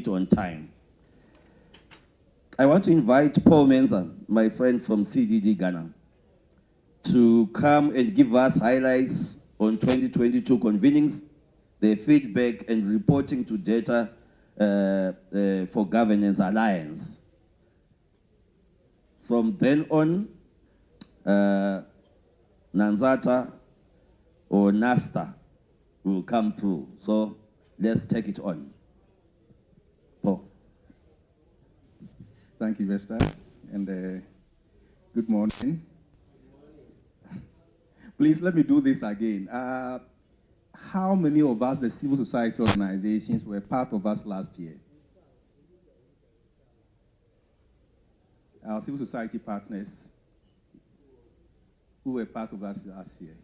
on time. I want to invite Paul Menza, my friend from CGG Ghana, to come and give us highlights on 2022 convenings, the feedback and reporting to Data for Governance Alliance. From then on, Nanzata or Nasta will come through. So let's take it on. Paul. Thank you, Vesta, and good morning. Please let me do this again. How many of us, the civil society organizations, were part of us last year? Our civil society partners who were part of us last year.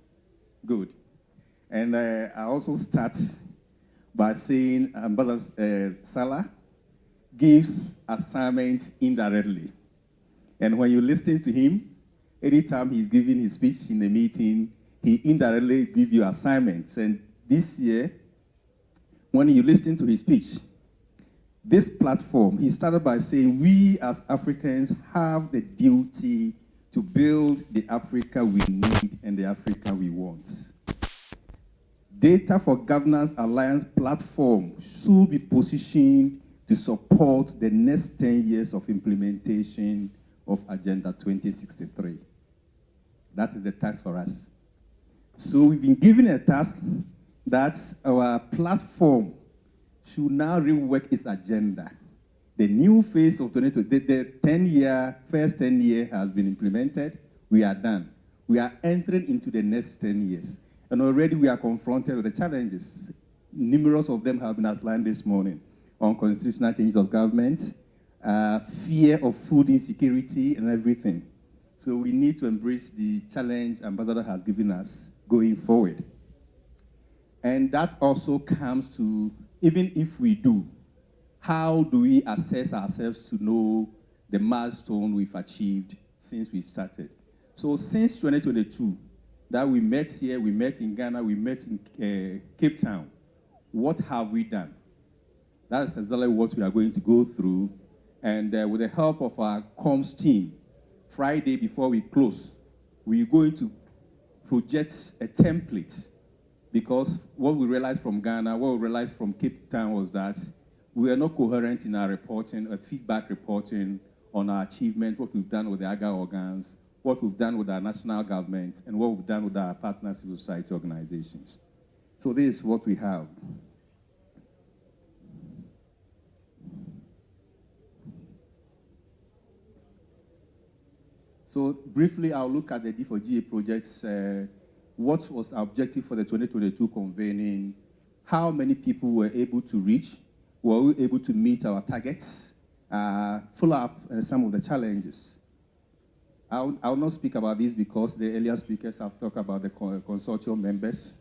Good. And I also start by saying Ambassador Salah gives assignments indirectly. And when you listen to him, anytime he's giving his speech in a meeting, he indirectly gives you assignments. And this year, when you listen to his speech, this platform, he started by saying, we as Africans have the duty to build the Africa we need and the Africa we want. Data for Governance Alliance platform should be positioned to support the next 10 years of implementation of Agenda 2063. That is the task for us. So we've been given a task that our platform should now rework its agenda. The new phase of 2020, the first 10 year has been implemented. We are done. We are entering into the next 10 years. And already we are confronted with the challenges. Numerous of them have been outlined this morning on constitutional changes of government, fear of food insecurity and everything. So we need to embrace the challenge Ambassador has given us going forward. And that also comes to, even if we do, how do we assess ourselves to know the milestone we've achieved since we started? So since 2022, that we met here, we met in Ghana, we met in Cape Town, what have we done? That's exactly what we are going to go through. And with the help of our comms team, Friday before we close, we're going to project a template, because what we realized from Ghana, what we realized from Cape Town was that we are not coherent in our reporting, feedback reporting on our achievement, what we've done with the AGA organs, what we've done with our national government, and what we've done with our partner civil society organizations. So this is what we have. So briefly, I'll look at the D4GA projects. What was our objective for the 2022 convening? How many people were able to reach? Were we able to meet our targets? Follow up some of the challenges. I'll not speak about this because the earlier speakers have talked about the consortium members.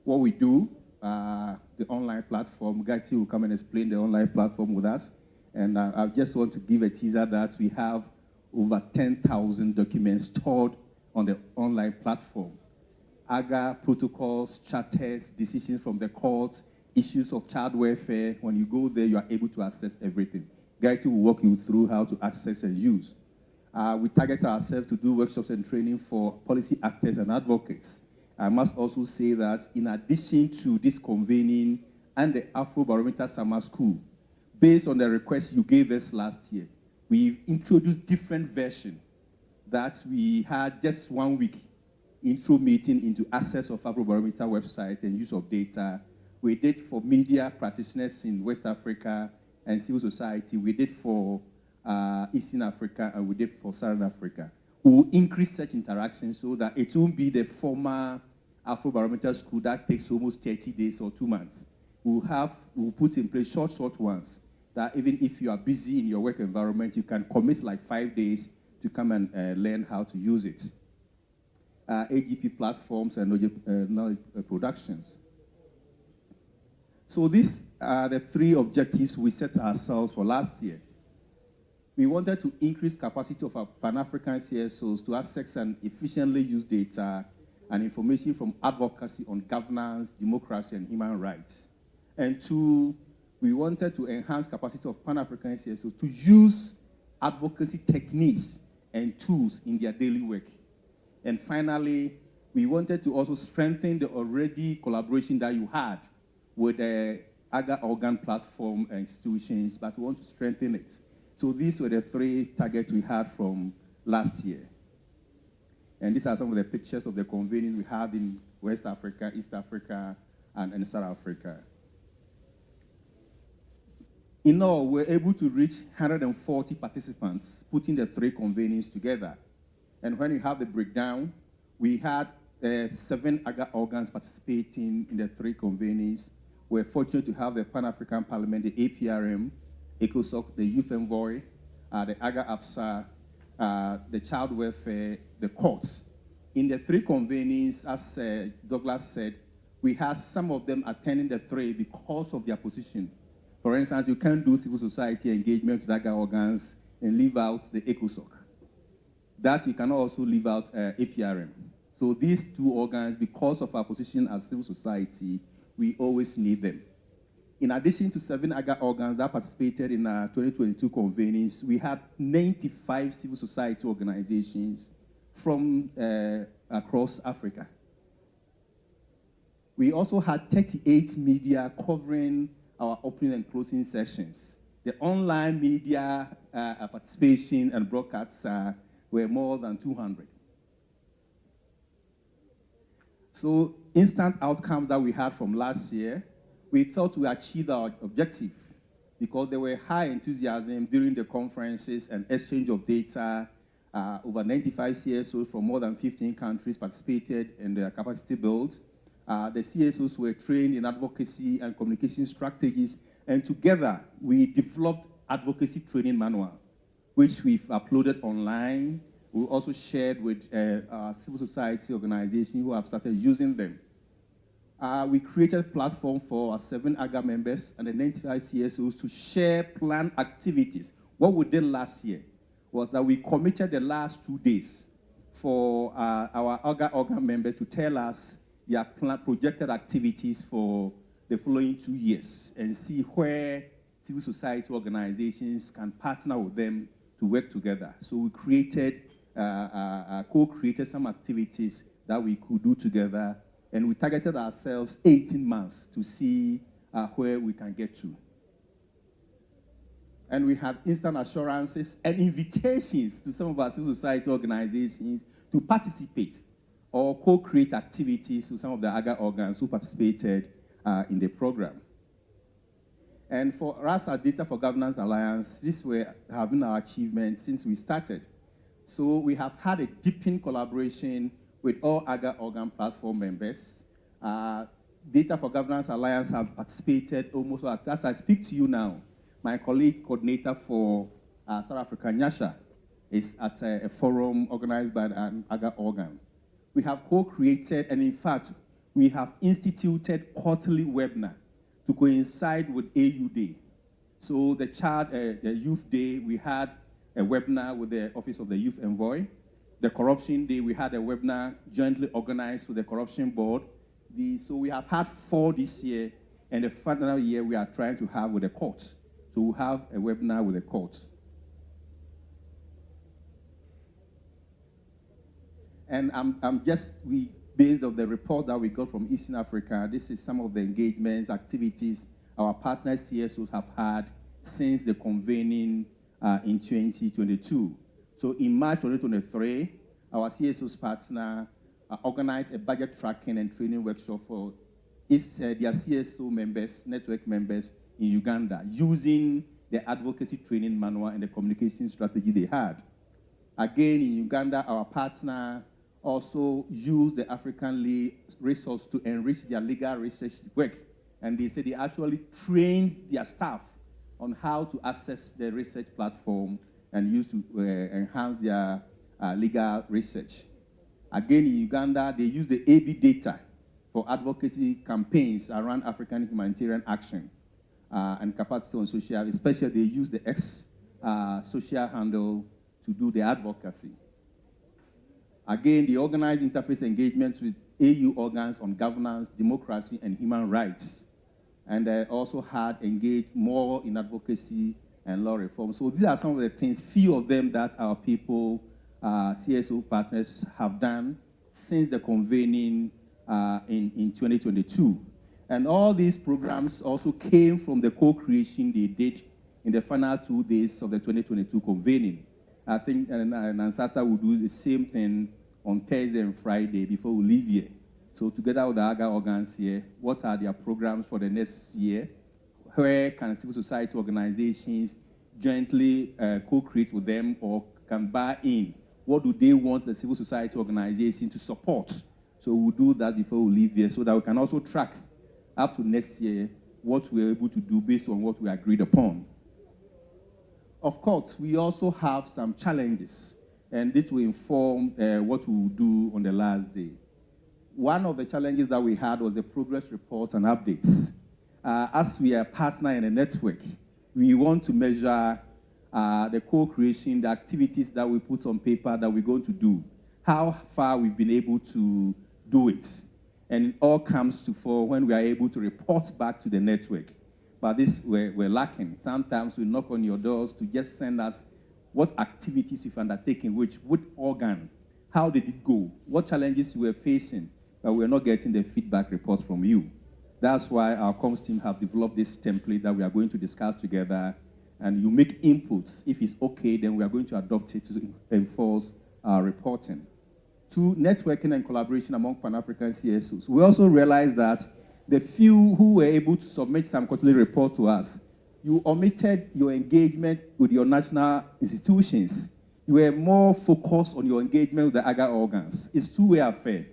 What we do, the online platform, Gati will come and explain the online platform with us. And I just want to give a teaser that we have over 10,000 documents stored on the online platform. AGA protocols, charters, decisions from the courts, issues of child welfare. When you go there, you are able to access everything. Gati will walk you through how to access and use. We target ourselves to do workshops and training for policy actors and advocates. I must also say that in addition to this convening and the Afro-Barometer Summer School, based on the request you gave us last year, we've introduced different versions that we had just 1 week intro meeting into access of Afro-Barometer website and use of data. We did for media practitioners in West Africa and civil society. We did for Eastern Africa, and we did for Southern Africa. We will increase such interactions so that it won't be the former Afro-Barometer school that takes almost 30 days or 2 months. We'll put in place short ones that even if you are busy in your work environment, you can commit like 5 days to come and learn how to use it. AGP platforms and knowledge productions. So these are the 3 objectives we set ourselves for last year. We wanted to increase capacity of our Pan-African CSOs to access and efficiently use data and information from advocacy on governance, democracy, and human rights. And to we wanted to enhance capacity of Pan-African CSOs to use advocacy techniques and tools in their daily work. And finally, we wanted to also strengthen the already collaboration that you had with the other organ platform institutions, but we want to strengthen it. So these were the three targets we had from last year. And these are some of the pictures of the convening we had in West Africa, East Africa, and South Africa. In all, we're able to reach 140 participants, putting the three convenings together. And when you have the breakdown, we had 7 AGA organs participating in the 3 convenings. We're fortunate to have the Pan-African Parliament, the APRM, ECOSOC, the Youth Envoy, the AGA APSA, the Child Welfare, the courts. In the 3 convenings, as Douglas said, we had some of them attending the 3 because of their position. For instance, you can't do civil society engagement with AGA organs and leave out the ECOSOC. That you can also leave out APRM. So these 2 organs, because of our position as civil society, we always need them. In addition to 7 AGA organs that participated in our 2022 convenings, we had 95 civil society organizations from across Africa. We also had 38 media covering our opening and closing sessions. The online media participation and broadcasts were more than 200. So instant outcomes that we had from last year, we thought we achieved our objective because there were high enthusiasm during the conferences and exchange of data. Over 95 CSOs from more than 15 countries participated in the capacity build. The CSOs were trained in advocacy and communication strategies, and together we developed advocacy training manual, which we've uploaded online. We also shared with our civil society organizations who have started using them. We created a platform for our 7 AGA members and the 95 CSOs to share planned activities. What we did last year was that we committed the last 2 days for our AGA organ members to tell us their projected activities for the following 2 years and see where civil society organizations can partner with them to work together. So we created, co-created some activities that we could do together, and we targeted ourselves 18 months to see where we can get to. And we had instant assurances and invitations to some of our civil society organizations to participate or co-create activities with some of the AGA organs who participated in the program. And for us at Data for Governance Alliance, this have been our achievements since we started. So we have had a deepened collaboration with all AGA organ platform members. Data for Governance Alliance have participated almost, as I speak to you now, my colleague coordinator for South Africa, Nyasha, is at a forum organized by an AGA organ. We have co-created, and in fact, we have instituted quarterly webinar to coincide with AU Day. So the Youth Day, we had a webinar with the Office of the Youth Envoy. The Corruption Day, we had a webinar jointly organized with the Corruption Board. So we have had 4 this year, and the final year we are trying to have with the courts. So we'll have a webinar with the courts. And based on the report that we got from Eastern Africa, this is some of the engagements, activities our partner CSOs have had since the convening in 2022. So in March 2023, our CSOs partner organized a budget tracking and training workshop for their CSO members, network members in Uganda, using the advocacy training manual and the communication strategy they had. Again, in Uganda, our partner also used the African resource to enrich their legal research work. And they said they actually trained their staff on how to access the research platform and use to enhance their legal research. Again, in Uganda, they used the AB data for advocacy campaigns around African humanitarian action and capacity on social, especially they used the X social handle to do the advocacy. Again, the organized interface engagements with AU organs on governance, democracy, and human rights. and also had engaged more in advocacy and law reform. So these are some of the things, few of them that our people, CSO partners, have done since the convening in 2022. And all these programs also came from the co-creation they did in the final 2 days of the 2022 convening. I think Ansata will do the same thing on Thursday and Friday before we leave here. So together with the AGA organs here, what are their programs for the next year? Where can civil society organizations jointly co-create with them or can buy in? What do they want the civil society organization to support? So we'll do that before we leave here so that we can also track up to next year what we're able to do based on what we agreed upon. Of course, we also have some challenges, and this will inform what we will do on the last day. One of the challenges that we had was the progress reports and updates. As we are a partner in a network, we want to measure the co-creation, the activities that we put on paper that we're going to do, how far we've been able to do it. And it all comes to fore when we are able to report back to the network. But this we're lacking. Sometimes we knock on your doors to just send us what activities you've undertaken, which organ, how did it go, what challenges you were facing, but we're not getting the feedback reports from you. That's why our comms team have developed this template that we are going to discuss together, and you make inputs. If it's okay, then we are going to adopt it to enforce our reporting. 2, networking and collaboration among Pan-African CSOs. We also realized that the few who were able to submit some quarterly report to us, you omitted your engagement with your national institutions. You were more focused on your engagement with the AGA organs. It's two-way affair.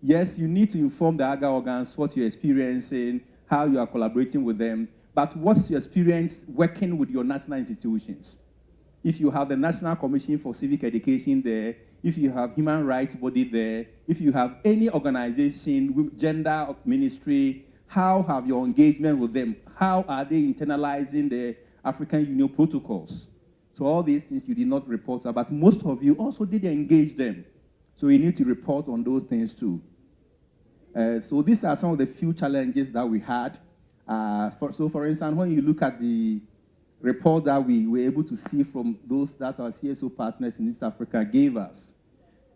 Yes, you need to inform the AGA organs what you're experiencing, how you are collaborating with them, but what's your experience working with your national institutions? If you have the National Commission for Civic Education there, if you have human rights body there, if you have any organization, gender ministry, how have your engagement with them? How are they internalizing the African Union protocols? So all these things you did not report about, but most of you also did engage them. So you need to report on those things too. So these are some of the few challenges that we had. So for instance, when you look at the report that we were able to see from those that our CSO partners in East Africa gave us,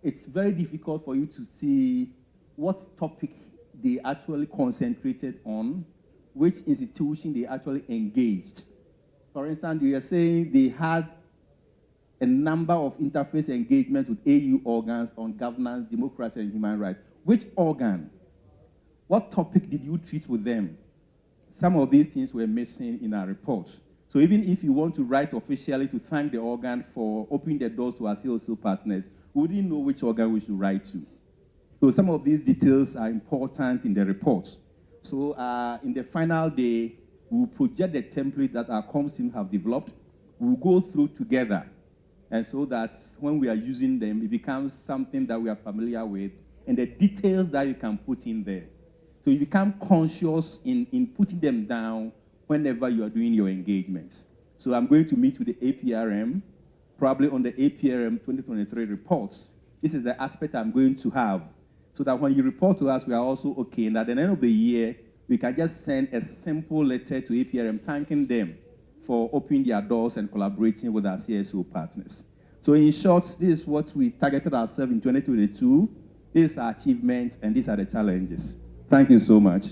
it's very difficult for you to see what topic they actually concentrated on, which institution they actually engaged. For instance, you are saying they had a number of interface engagements with AU organs on governance, democracy, and human rights. Which organ? What topic did you treat with them? Some of these things were missing in our report. So even if you want to write officially to thank the organ for opening the doors to our CSO partners, we didn't know which organ we should write to. So some of these details are important in the report. So in the final day, we'll project the template that our comms team have developed. We'll go through together, and so that when we are using them, it becomes something that we are familiar with, and the details that you can put in there. So you become conscious in putting them down whenever you are doing your engagements. So I'm going to meet with the APRM, probably on the APRM 2023 reports. This is the aspect I'm going to have, so that when you report to us, we are also okay. And at the end of the year, we can just send a simple letter to APRM thanking them for opening their doors and collaborating with our CSO partners. So in short, this is what we targeted ourselves in 2022. These are achievements, and these are the challenges. Thank you so much.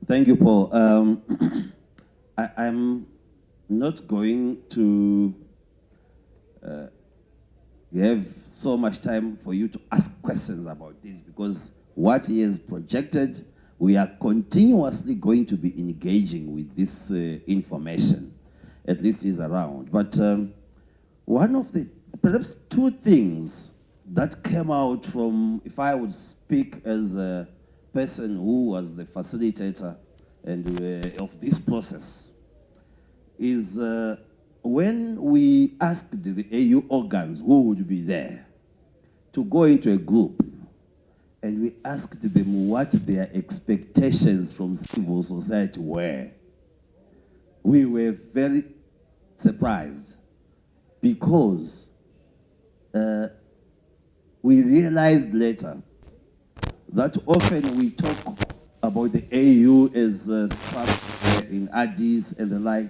Thank you, Paul. I'm not going to have so much time for you to ask questions about this, because what he has projected, we are continuously going to be engaging with this information, at least is around. But one of the, perhaps two things that came out from, if I would speak as a person who was the facilitator and of this process, is when we asked the AU organs who would be there to go into a group and we asked them what their expectations from civil society were. We were very surprised because we realized later that often we talk about the AU as stuff in Addis and the like,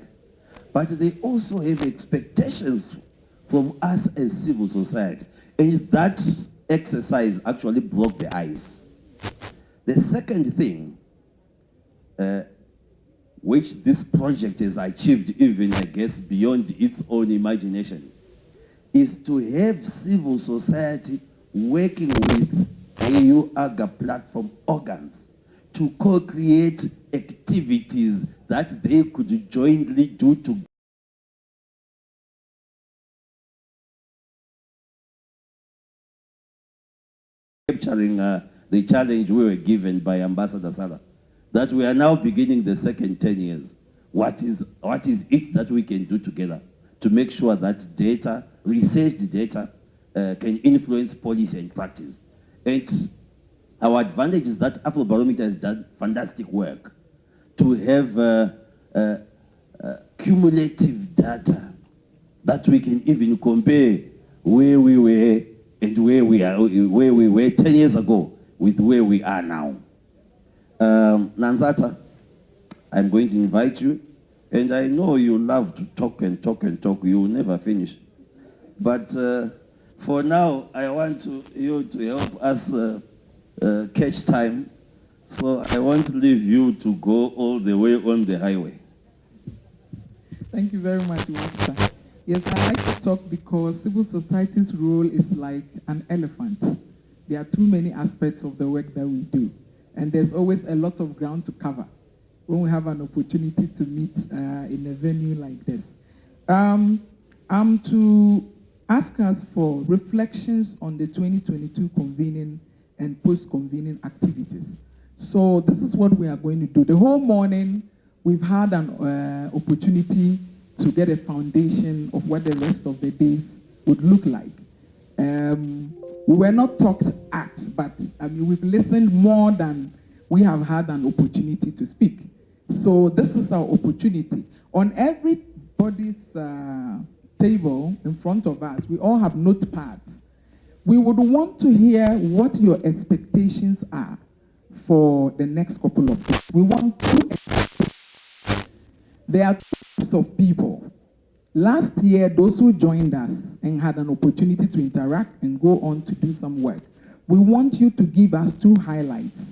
but they also have expectations from us as civil society. And that exercise actually broke the ice. The second thing, which this project has achieved even, I guess, beyond its own imagination, is to have civil society working with AU AGA platform organs to co-create activities that they could jointly do to capturing the challenge we were given by Ambassador Salah, that we are now beginning the second 10 years. What is it that we can do together to make sure that data, researched data, can influence policy and practice? And our advantage is that Afrobarometer has done fantastic work to have cumulative data that we can even compare where we were and where we were 10 years ago with where we are now. Nanzata, I'm going to invite you, and I know you love to talk and talk and talk. You will never finish. But for now, I want you to help us catch time. So I want to leave you to go all the way on the highway. Thank you very much, Walter. Yes, I like to talk because civil society's role is like an elephant. There are too many aspects of the work that we do, and there's always a lot of ground to cover when we have an opportunity to meet in a venue like this. I'm to ask us for reflections on the 2022 convening and post-convening activities. So this is what we are going to do. The whole morning, we've had an opportunity to get a foundation of what the rest of the day would look like. We were not talked at, but we've listened more than we have had an opportunity to speak. So this is our opportunity. On everybody's table in front of us, we all have notepads. We would want to hear what your expectations are for the next couple of days. We want there are two types of people. Last year, those who joined us and had an opportunity to interact and go on to do some work, we want you to give us 2 highlights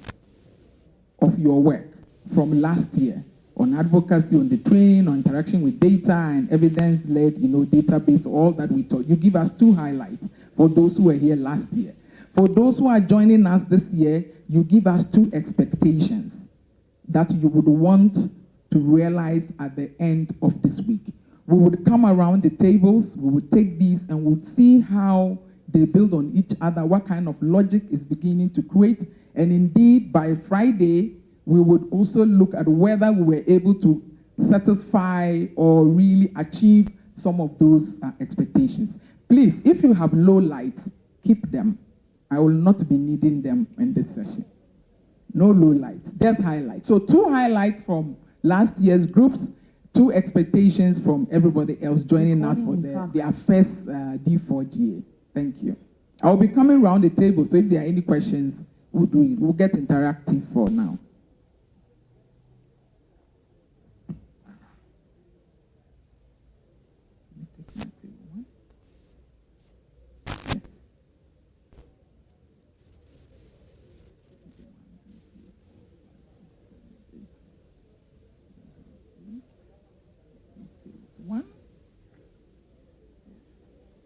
of your work from last year on advocacy, on the train, on interaction with data and evidence-led, database, all that we taught. You give us 2 highlights for those who were here last year. For those who are joining us this year, you give us 2 expectations that you would want to realize at the end of this week. We would come around the tables, we would take these and we would see how they build on each other, what kind of logic is beginning to create. And indeed, by Friday, we would also look at whether we were able to satisfy or really achieve some of those expectations. Please, if you have low lights, keep them. I will not be needing them in this session. No low lights, just highlights. So 2 highlights from last year's groups, 2 expectations from everybody else joining us for their first D4GA. Thank you. I'll be coming around the table, so if there are any questions, we'll do it. We'll get interactive for now.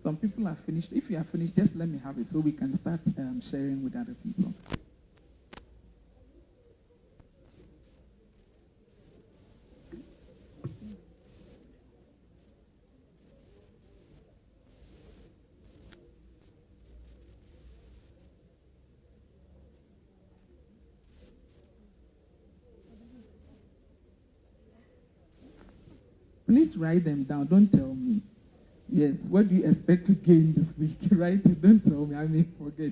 Some people are finished. If you are finished, just let me have it so we can start sharing with other people. Please write them down. Don't tell me. Yes, what do you expect to gain this week, right? Don't tell me, I may forget.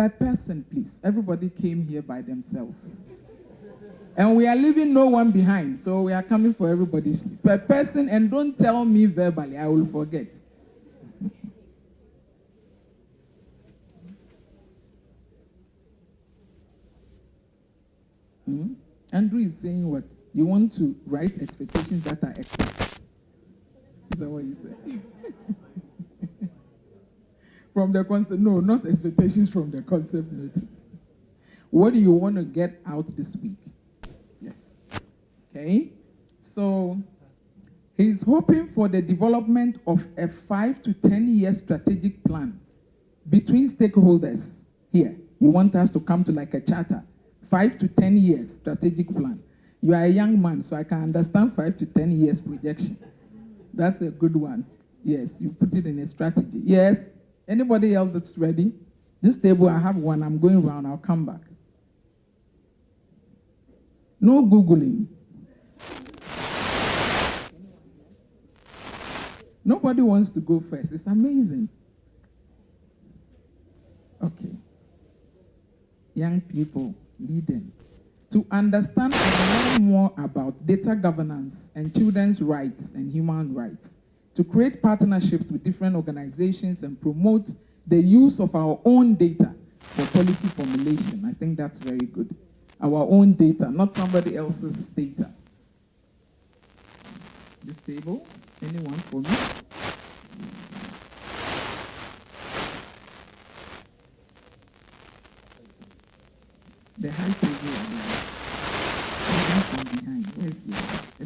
Per person, please. Everybody came here by themselves. And we are leaving no one behind, so we are coming for everybody's per person, and don't tell me verbally, I will forget. Andrew is saying what? You want to write expectations that are expected. Is that what you said? From the concept, no, not expectations from the concept note. What do you want to get out this week? Yes. Okay. So he's hoping for the development of a 5 to 10 year strategic plan between stakeholders here. You want us to come to like a charter, 5 to 10 years strategic plan. You are a young man, so I can understand 5 to 10 years projection. That's a good one. Yes, you put it in a strategy. Yes. Anybody else that's ready? This table, I have one. I'm going around. I'll come back. No Googling. Nobody wants to go first. It's amazing. Okay. Young people, lead them. To understand and learn more about data governance and children's rights and human rights. To create partnerships with different organizations and promote the use of our own data for policy formulation. I think that's very good. Our own data, not somebody else's data. This table, anyone for me? The high table from behind. Where's your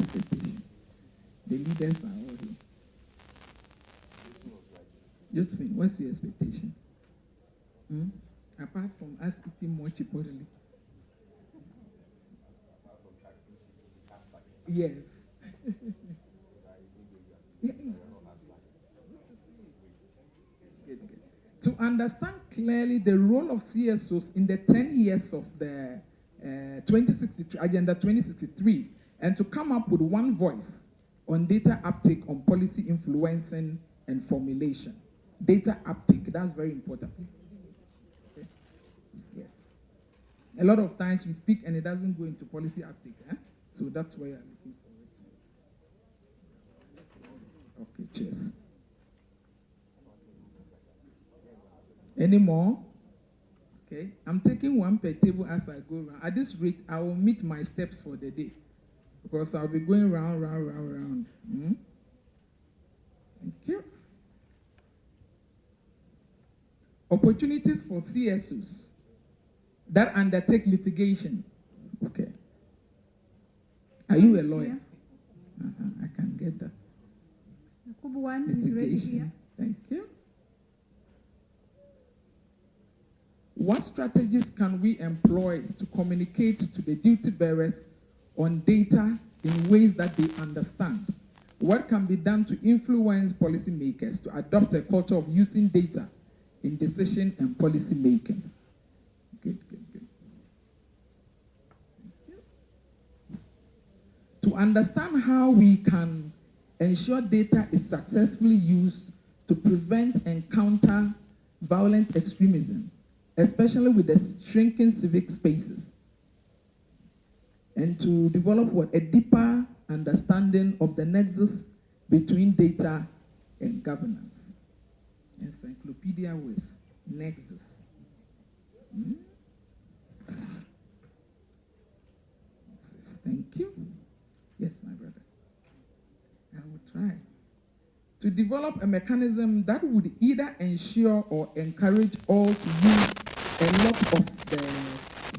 expectation? The leaders are all here. Josephine, what's your expectation? Apart from us eating more Chipotle. Yes. To understand clearly the role of CSOs in the 10 years of the 2063, Agenda 2063, and to come up with one voice on data uptake on policy influencing and formulation. Data uptake, that's very important. Okay. Yes. A lot of times we speak and it doesn't go into policy uptake. So that's why I'm looking forward to. Okay, cheers. Any more? Okay, I'm taking one per table as I go around. At this rate, I will meet my steps for the day because I'll be going round. Thank you. Opportunities for CSOs that undertake litigation. Okay. Are you a lawyer? I can get that. One is ready here. Thank you. What strategies can we employ to communicate to the duty bearers on data in ways that they understand? What can be done to influence policymakers to adopt a culture of using data in decision and policy making? Good. Thank you. To understand how we can ensure data is successfully used to prevent and counter violent extremism, especially with the shrinking civic spaces, and to develop a deeper understanding of the nexus between data and governance. Encyclopedia with nexus. Thank you. Yes, my brother. I will try. To develop a mechanism that would either ensure or encourage all to use a lot of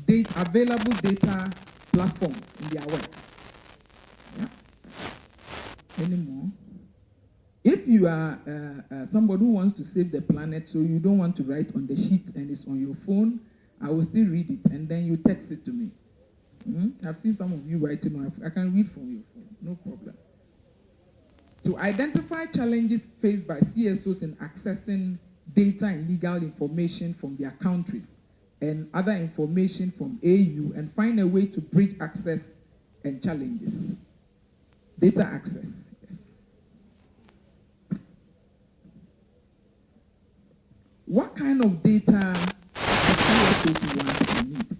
the available data platforms in their work. Yeah. Any more? If you are somebody who wants to save the planet, so you don't want to write on the sheet and it's on your phone, I will still read it and then you text it to me. I've seen some of you writing on. I can read from your phone, no problem. To identify challenges faced by CSOs in accessing data and legal information from their countries and other information from AU and find a way to bridge access and challenges. Data access. Yes. What kind of data scope one we need.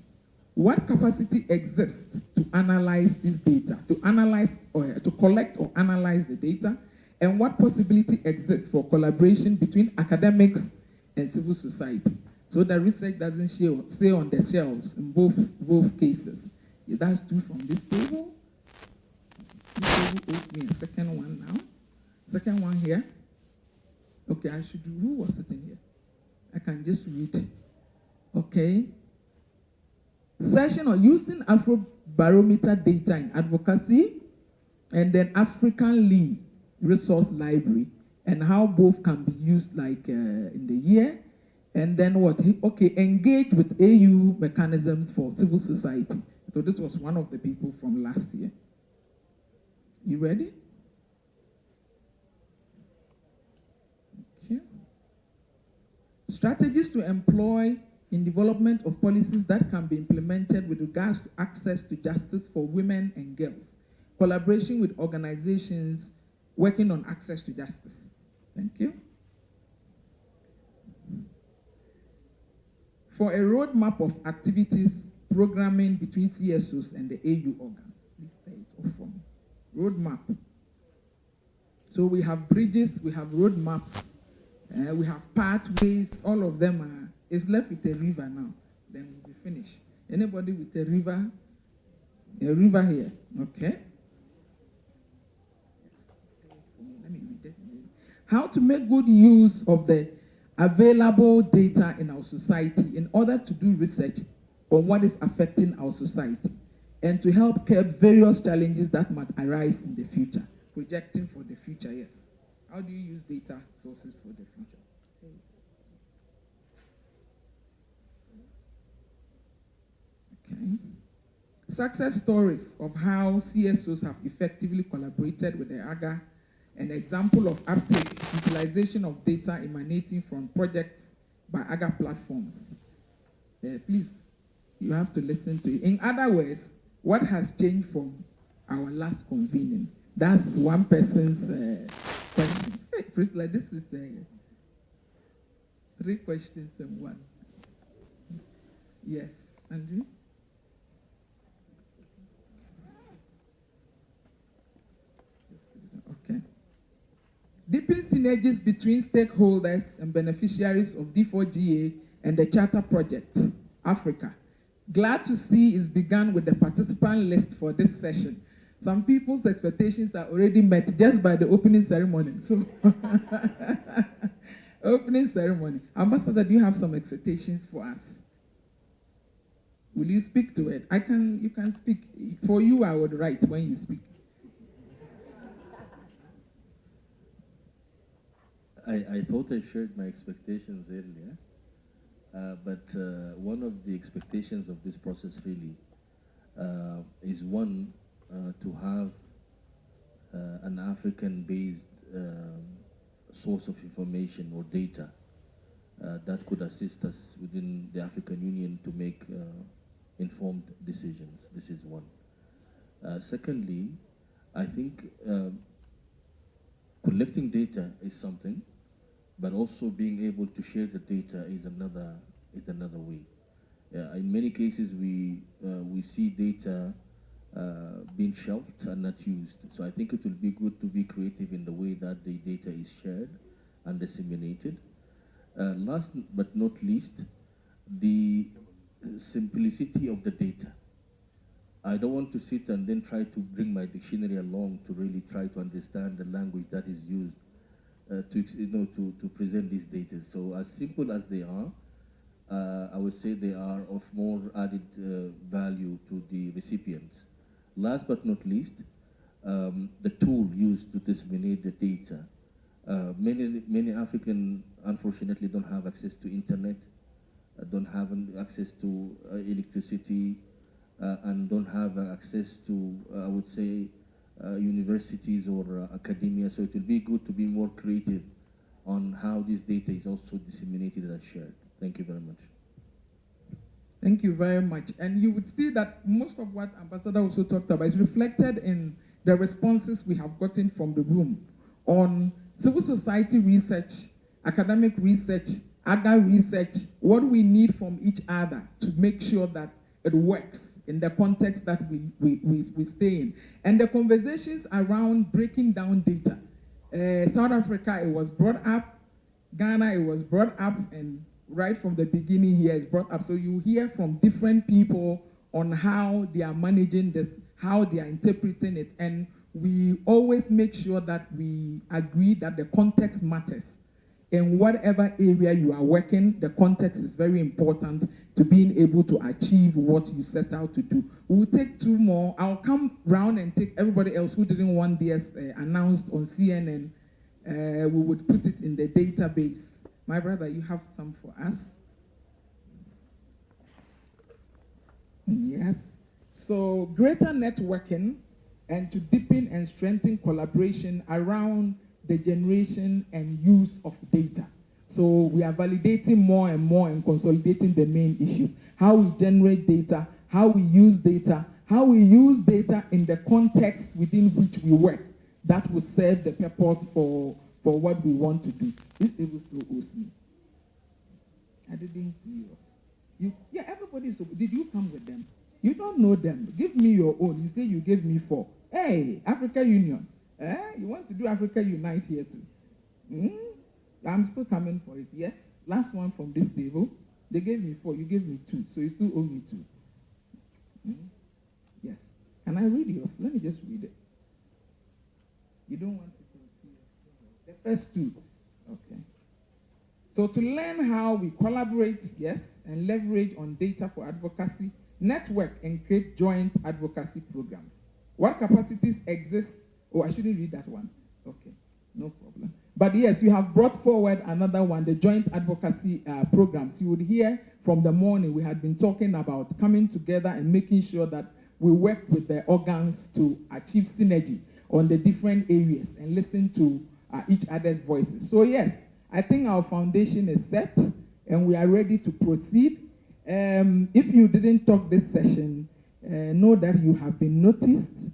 What capacity exists to analyze this data, to analyze or to collect or analyze the data, and what possibility exists for collaboration between academics and civil society, so that research doesn't stay on the shelves in both cases. Yeah, that's two from this table. This table owes me a second one now. Second one here. Okay, I should do, who was sitting here? I can just read. Okay. Session on using Afrobarometer data in advocacy, and then African Lead Resource Library, and how both can be used like in the year. And then what? Okay, engage with AU mechanisms for civil society. So this was one of the people from last year. You ready? Okay. Strategies to employ in development of policies that can be implemented with regards to access to justice for women and girls. Collaboration with organizations working on access to justice. Thank you. For a roadmap of activities, programming between CSOs and the AU organs. Please say it off for me. Roadmap. So we have bridges, we have roadmaps, we have pathways, all of them are, it's left with a river now, then we'll be finished. Anybody with a river here, okay? Let me read it. How to make good use of the available data in our society in order to do research on what is affecting our society and to help curb various challenges that might arise in the future. Projecting for the future, yes. How do you use data sources for the future? Okay. Success stories of how CSOs have effectively collaborated with the AGA, an example of uptake, utilization of data emanating from projects by AGA platforms. Please, you have to listen to it. In other words, what has changed from our last convening? That's one person's question. Hey, Priscilla, this is 3 questions in one. Yes, Andrew? Okay. Deepen synergies between stakeholders and beneficiaries of D4GA and the Charter Project, Africa. Glad to see it's begun with the participant list for this session. Some people's expectations are already met just by the opening ceremony. So, opening ceremony. Ambassador, do you have some expectations for us? Will you speak to it? You can speak. For you, I would write when you speak. I thought I shared my expectations earlier, but one of the expectations of this process really is one, to have an African-based source of information or data that could assist us within the African Union to make informed decisions. This is one. Secondly, I think collecting data is something, but also being able to share the data is another way. In many cases, we see data being shelved and not used. So I think it will be good to be creative in the way that the data is shared and disseminated. Last but not least, the simplicity of the data. I don't want to sit and then try to bring my dictionary along to really try to understand the language that is used to present these data. So as simple as they are, I would say they are of more added value to the recipients. Last but not least, the tool used to disseminate the data. Many Africans, unfortunately, don't have access to internet, don't have access to electricity, and don't have access to, I would say, universities or academia. So it will be good to be more creative on how this data is also disseminated and shared. Thank you very much. Thank you very much. And you would see that most of what Ambassador also talked about is reflected in the responses we have gotten from the room on civil society research, academic research, other research, what we need from each other to make sure that it works in the context that we stay in. And the conversations around breaking down data. South Africa, it was brought up. Ghana, it was brought up. And right from the beginning here, it's brought up. So you hear from different people on how they are managing this, how they are interpreting it. And we always make sure that we agree that the context matters. In whatever area you are working, the context is very important to being able to achieve what you set out to do. We'll take two more. I'll come round and take everybody else who didn't want theirs announced on CNN. We would put it in the database. My brother, you have some for us? Yes. So greater networking and to deepen and strengthen collaboration around the generation and use of data. So we are validating more and more and consolidating the main issue. How we generate data, how we use data in the context within which we work. That will serve the purpose for what we want to do. This table still owes me. I didn't see yours. Yeah, everybody is. Did you come with them? You don't know them. Give me your own. You say you gave me 4. Hey, Africa Union. You want to do Africa Unite here too? I'm still coming for it. Yes. Last one from this table. They gave me 4. You gave me 2. So you still owe me 2. Yes. Can I read yours? Let me just read it. You don't want to see it. The first 2. Okay. So to learn how we collaborate, yes, and leverage on data for advocacy, network and create joint advocacy programs. What capacities exist? Oh, I shouldn't read that one. Okay, no problem. But yes, you have brought forward another one, the joint advocacy programs. You would hear from the morning we had been talking about coming together and making sure that we work with the organs to achieve synergy on the different areas and listen to each other's voices. So yes, I think our foundation is set and we are ready to proceed. If you didn't talk this session, know that you have been noticed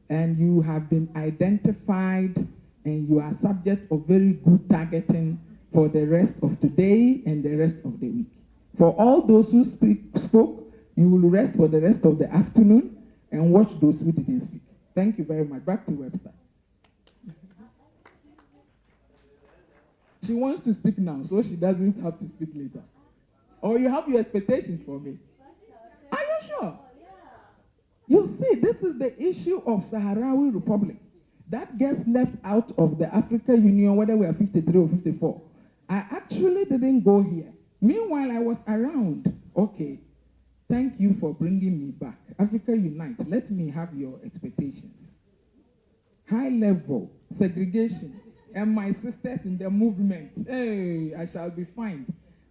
and you have been identified and you are subject of very good targeting for the rest of today and the rest of the week. For all those who spoke, you will rest for the rest of the afternoon and watch those who didn't speak. Thank you very much. Back to Webster. She wants to speak now, so she doesn't have to speak later. Or you have your expectations for me. Are you sure? You see, this is the issue of Sahrawi Republic. That gets left out of the African Union, whether we are 53 or 54. I actually didn't go here. Meanwhile, I was around. Okay, thank you for bringing me back. Africa Unite, let me have your expectations. High level, segregation, and my sisters in the movement. Hey, I shall be fine.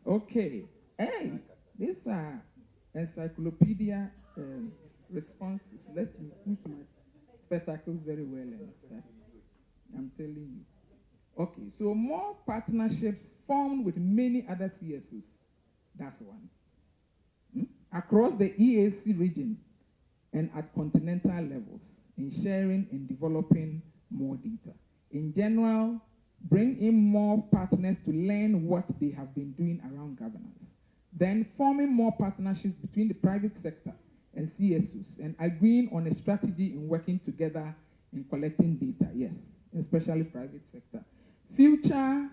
Okay. Hey, these are encyclopedia responses. Let me put my spectacles very well and stuff. I'm telling you. Okay, so more partnerships formed with many other CSOs. That's one. Across the EAC region and at continental levels in sharing and developing more data. In general, bring in more partners to learn what they have been doing around governance. Then forming more partnerships between the private sector and CSOs and agreeing on a strategy in working together in collecting data, yes, especially private sector. Future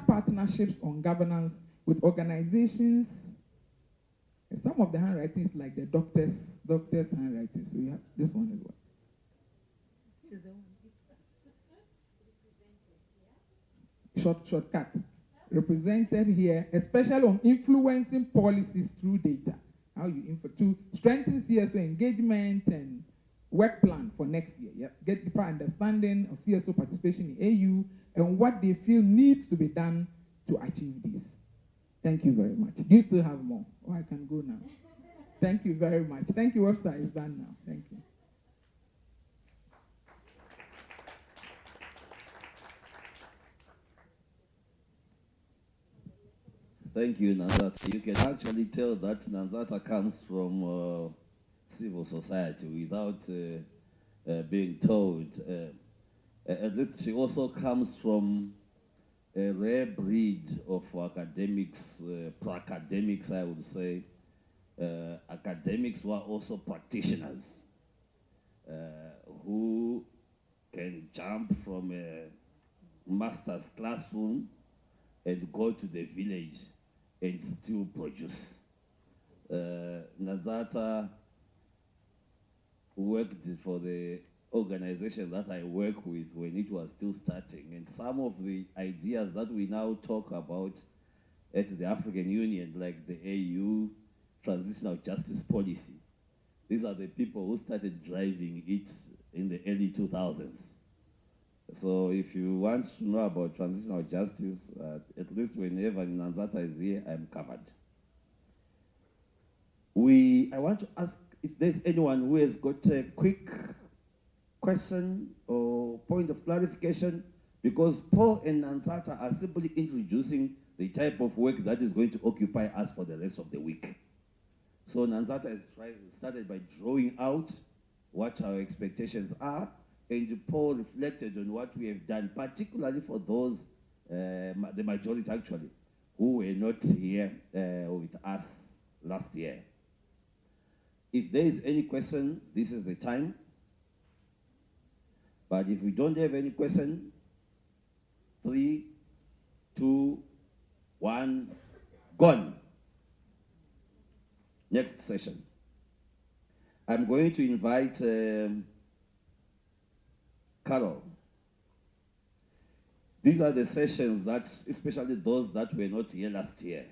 partnerships on governance with organizations. Some of the handwriting is like the doctor's handwriting. So you have this one as well. Shortcut. Represented here, especially on influencing policies through data. How you to strengthen CSO engagement and work plan for next year. Yeah? Get deeper understanding of CSO participation in AU and what they feel needs to be done to achieve this. Thank you very much. Do you still have more? Or I can go now. Thank you very much. Thank you, Webster is done now. Thank you. Thank you, Nanzata. You can actually tell that Nanzata comes from civil society without being told. At least she also comes from a rare breed of academics, pro-academics, I would say, academics who are also practitioners, who can jump from a master's classroom and go to the village and still produce. Nazata worked for the organization that I work with when it was still starting, and some of the ideas that we now talk about at the African Union, like the AU Transitional Justice Policy, these are the people who started driving it in the early 2000s. So if you want to know about transitional justice, at least whenever Nanzata is here, I'm covered. I want to ask if there's anyone who has got a quick question or point of clarification, because Paul and Nanzata are simply introducing the type of work that is going to occupy us for the rest of the week. So Nanzata has started by drawing out what our expectations are, and Paul reflected on what we have done, particularly for those, the majority actually, who were not here with us last year. If there is any question, this is the time. But if we don't have any question, 3, 2, 1, gone. Next session. I'm going to invite Carol. These are the sessions that, especially those that were not here last year,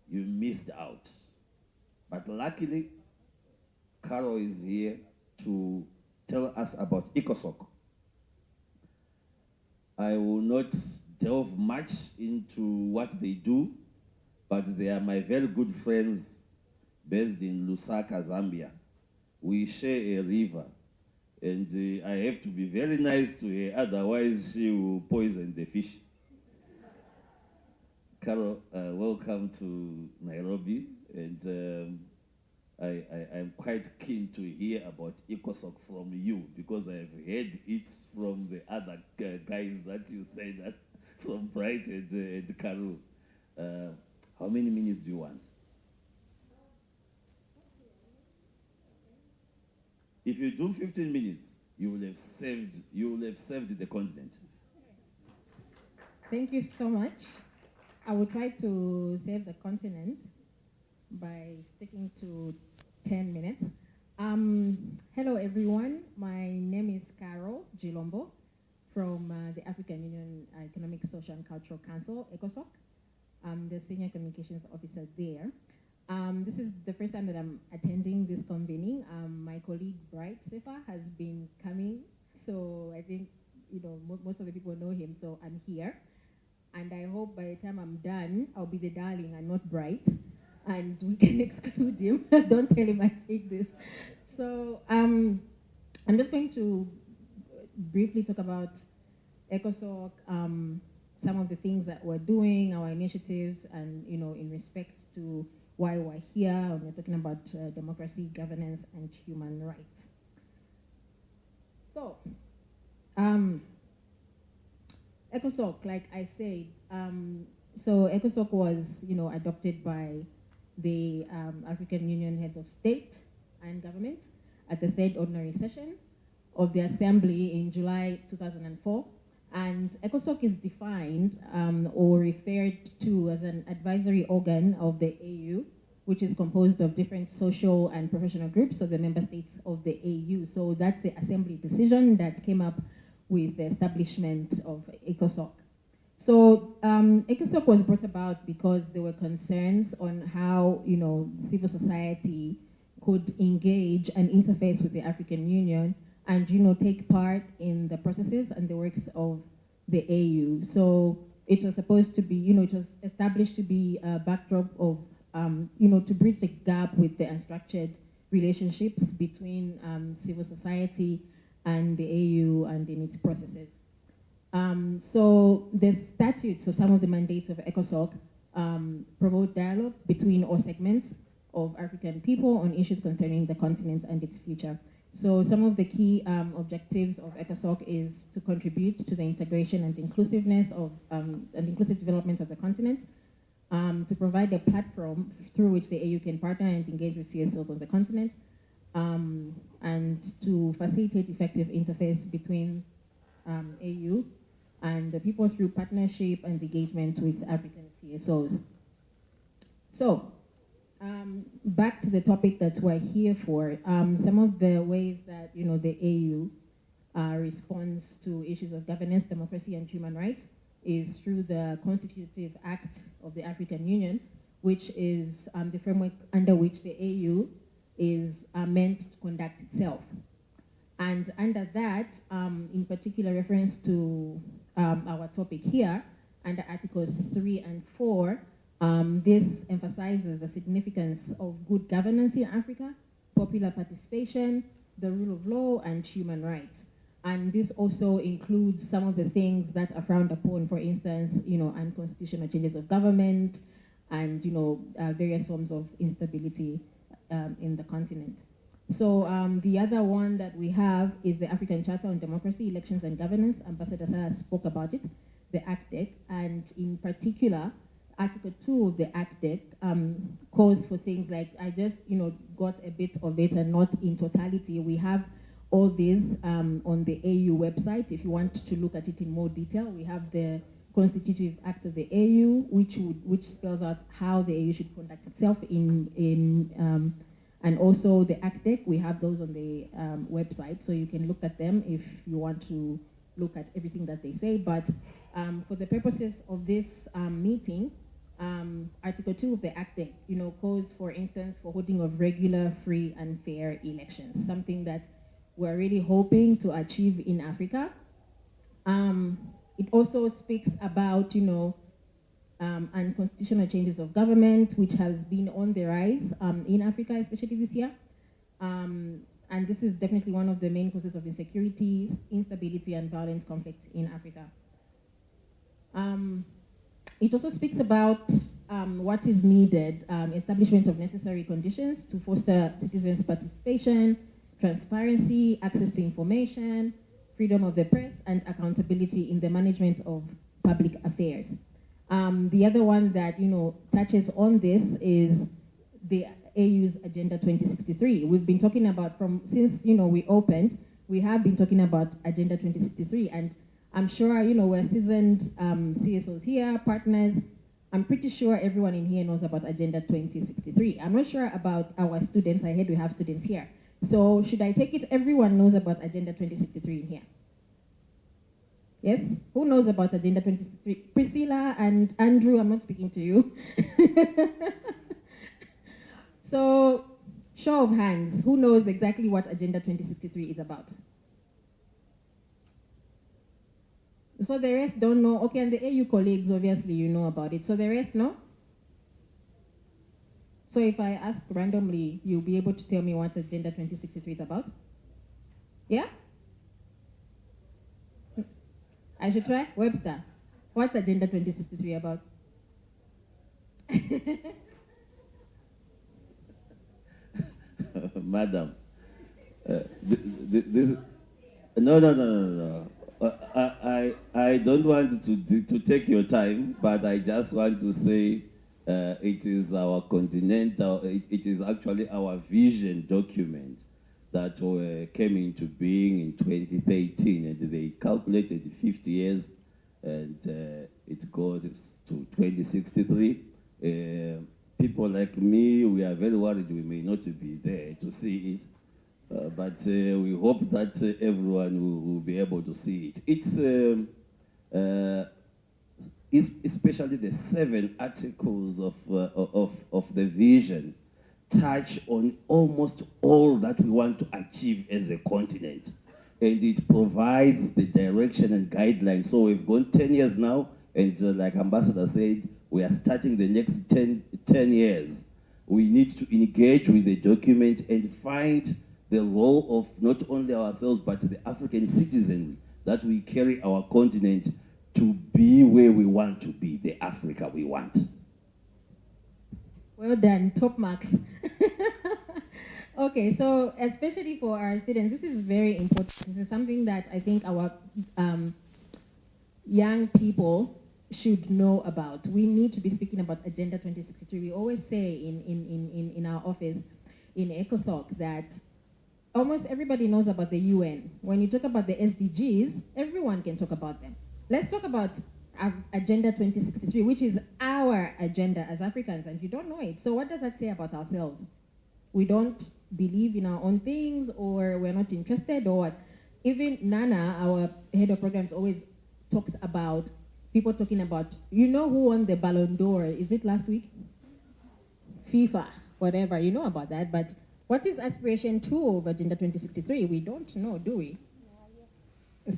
you missed out. But luckily, Carol is here to tell us about ECOSOC. I will not delve much into what they do, but they are my very good friends based in Lusaka, Zambia. We share a river, and I have to be very nice to her, otherwise she will poison the fish. Carol, welcome to Nairobi, and I'm quite keen to hear about ECOSOC from you, because I've heard it from the other guys that you said, that from Bright and Carol. How many minutes do you want? If you do 15 minutes, you will have saved the continent. Thank you so much. I will try to save the continent by sticking to 10 minutes. Hello everyone, my name is Carol Gilombo from the African Union Economic, Social and Cultural Council, ECOSOC. I'm the Senior Communications Officer there. This is the first time that I'm attending this convening. My colleague Bright Sefa has been coming, so I think most of the people know him, so I'm here. And I hope by the time I'm done, I'll be the darling and not Bright, and we can exclude him. Don't tell him I said this. So I'm just going to briefly talk about ECOSOC, some of the things that we're doing, our initiatives, and in respect to why we're here, and we're talking about democracy, governance, and human rights. So, ECOSOC, like I said, so ECOSOC was, adopted by the African Union Heads of State and Government at the 3rd Ordinary Session of the Assembly in July 2004. And ECOSOC is defined or referred to as an advisory organ of the AU, which is composed of different social and professional groups of the member states of the AU. So that's the Assembly decision that came up with the establishment of ECOSOC. So ECOSOC was brought about because there were concerns on how civil society could engage and interface with the African Union and take part in the processes and the works of the AU. So it was supposed to be, it was established to be a backdrop of, to bridge the gap with the unstructured relationships between civil society and the AU and in its processes. So the statutes, so some of the mandates of ECOSOC promote dialogue between all segments of African people on issues concerning the continent and its future. So some of the key objectives of ECOSOC is to contribute to the integration and inclusiveness of and inclusive development of the continent, to provide a platform through which the AU can partner and engage with CSOs on the continent, and to facilitate effective interface between AU and the people through partnership and engagement with African CSOs. So, back to the topic that we're here for, some of the ways that the AU responds to issues of governance, democracy, and human rights is through the Constitutive Act of the African Union, which is the framework under which the AU is meant to conduct itself. And under that, in particular reference to our topic here, under Articles 3 and 4, this emphasizes the significance of good governance in Africa, popular participation, the rule of law, and human rights. And this also includes some of the things that are frowned upon, for instance, unconstitutional changes of government and, various forms of instability in the continent. So the other one that we have is the African Charter on Democracy, Elections and Governance. Ambassador Sarah spoke about it, the ACDEC, and in particular, Article 2 of the ACDEC calls for things like, I just got a bit of it and not in totality. We have all these on the AU website. If you want to look at it in more detail, we have the Constitutive Act of the AU, which spells out how the AU should conduct itself and also the ACDEC. We have those on the website, so you can look at them if you want to look at everything that they say. But for the purposes of this meeting, Article 2 of the ACDEC, calls, for instance, for holding of regular, free, and fair elections, something that we're really hoping to achieve in Africa. It also speaks about, unconstitutional changes of government, which has been on the rise in Africa, especially this year. And this is definitely one of the main causes of insecurity, instability, and violent conflict in Africa. It also speaks about what is needed, establishment of necessary conditions to foster citizens' participation, transparency, access to information, freedom of the press, and accountability in the management of public affairs. The other one that touches on this is the AU's Agenda 2063. We've been talking about since we opened, we have been talking about Agenda 2063, and I'm sure we're seasoned CSOs here, partners. I'm pretty sure everyone in here knows about Agenda 2063. I'm not sure about our students. I heard we have students here. So should I take it everyone knows about Agenda 2063 in here? Yes? Who knows about Agenda 2063? Priscilla and Andrew, I'm not speaking to you. So, show of hands, who knows exactly what Agenda 2063 is about? So the rest don't know. Okay, and the AU colleagues, obviously you know about it. So the rest know? So if I ask randomly, you'll be able to tell me what Agenda 2063 is about? Yeah? I should try? Webster, what's Agenda 2063 about? Madam, this no. I don't want to take your time, but I just want to say it is our continental, it is actually our vision document that came into being in 2013, and they calculated 50 years, and it goes to 2063. People like me, we are very worried we may not be there to see it, but we hope that everyone will be able to see it. It's especially the 7 articles of the vision touch on almost all that we want to achieve as a continent. And it provides the direction and guidelines. So we've gone 10 years now, and like Ambassador said, we are starting the next 10 years. We need to engage with the document and find the role of not only ourselves, but the African citizenry, that we carry our continent to be where we want to be, the Africa we want. Well done, top marks. Okay, so especially for our students, this is very important. This is something that I think our young people should know about. We need to be speaking about Agenda 2063. We always say in our office, in ECOSOC, that almost everybody knows about the UN. When you talk about the SDGs, everyone can talk about them. Let's talk about Agenda 2063, which is our agenda as Africans, and you don't know it. So what does that say about ourselves? We don't believe in our own things, or we're not interested, or what? Even Nana, our head of programs, always talks about people talking about, you know who won the Ballon d'Or? Is it last week? FIFA, whatever, you know about that. But what is aspiration 2 of Agenda 2063? We don't know, do we?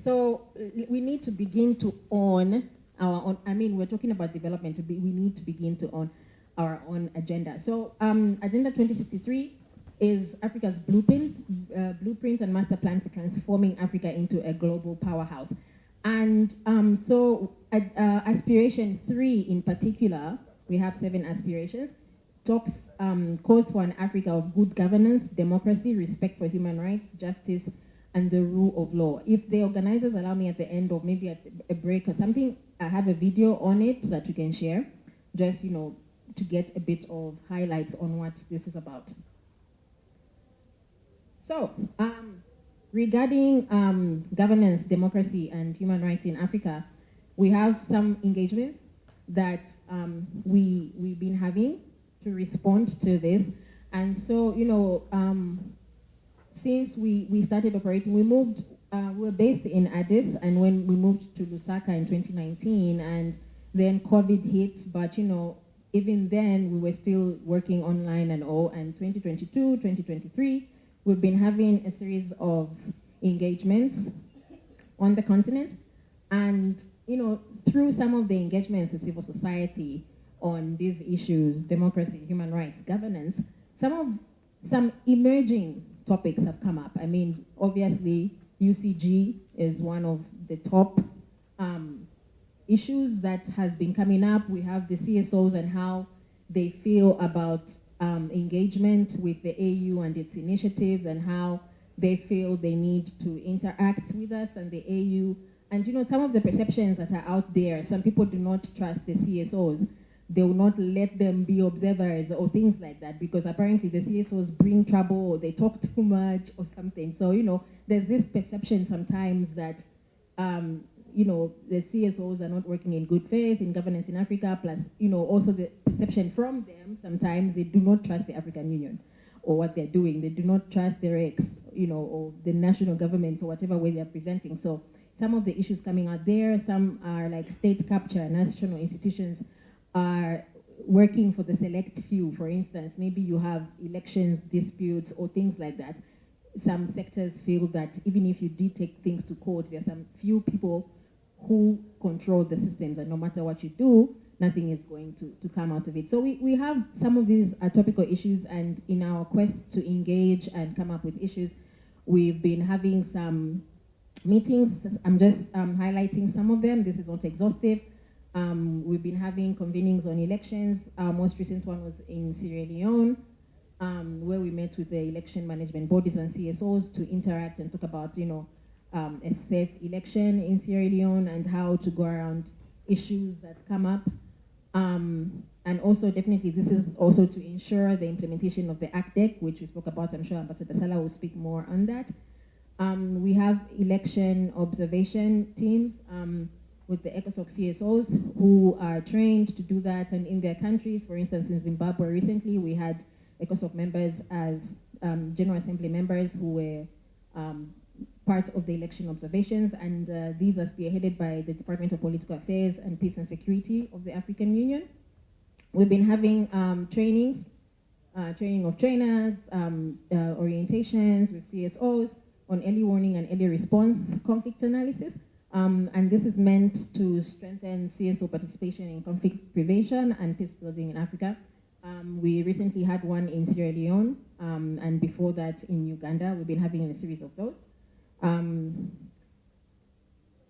So we need to begin to own our own. I mean, we're talking about development. We need to begin to own our own agenda. So Agenda 2063 is Africa's blueprint and master plan for transforming Africa into a global powerhouse. And aspiration 3 in particular, we have 7 aspirations, calls for an Africa of good governance, democracy, respect for human rights, justice, and the rule of law. If the organizers allow me at the end, or maybe at a break or something, I have a video on it that you can share, just, you know, to get a bit of highlights on what this is about. So, regarding governance, democracy, and human rights in Africa, we have some engagements that we've been having to respond to this. And so, you know, since we started operating, we moved, we were based in Addis, and when we moved to Lusaka in 2019, and then COVID hit, but you know, even then we were still working online and all, and 2022, 2023, we've been having a series of engagements on the continent, and you know, through some of the engagements with civil society on these issues, democracy, human rights, governance, some emerging topics have come up. I mean, obviously, UCG is one of the top issues that has been coming up. We have the CSOs and how they feel about engagement with the AU and its initiatives, and how they feel they need to interact with us and the AU. And you know, some of the perceptions that are out there, some people do not trust the CSOs. They will not let them be observers or things like that, because apparently the CSOs bring trouble, or they talk too much or something. So, you know, there's this perception sometimes that, you know, the CSOs are not working in good faith in governance in Africa, plus, you know, also the perception from them, sometimes they do not trust the African Union or what they're doing. They do not trust their ex, you know, or the national government or whatever way they're presenting. So some of the issues coming out there, some are like state capture, national institutions are working for the select few. For instance, maybe you have elections disputes or things like that. Some sectors feel that even if you did take things to court, there are some few people who control the systems, and no matter what you do, nothing is going to come out of it. So we have some of these topical issues, and in our quest to engage and come up with issues, we've been having some meetings. I'm just highlighting some of them. This is not exhaustive. We've been having convenings on elections. Our most recent one was in Sierra Leone, where we met with the election management bodies and CSOs to interact and talk about, you know, a safe election in Sierra Leone and how to go around issues that come up. And also, definitely, this is also to ensure the implementation of the ACDEC, which we spoke about. I'm sure Ambassador Sala will speak more on that. We have election observation teams with the ECOSOC CSOs who are trained to do that, and in their countries. For instance, in Zimbabwe recently, we had ECOSOC members as General Assembly members who were part of the election observations, and these are spearheaded by the Department of Political Affairs and Peace and Security of the African Union. We've been having trainings, training of trainers, orientations with CSOs on early warning and early response conflict analysis. And this is meant to strengthen CSO participation in conflict prevention and peace building in Africa. We recently had one in Sierra Leone, and before that in Uganda. We've been having a series of those.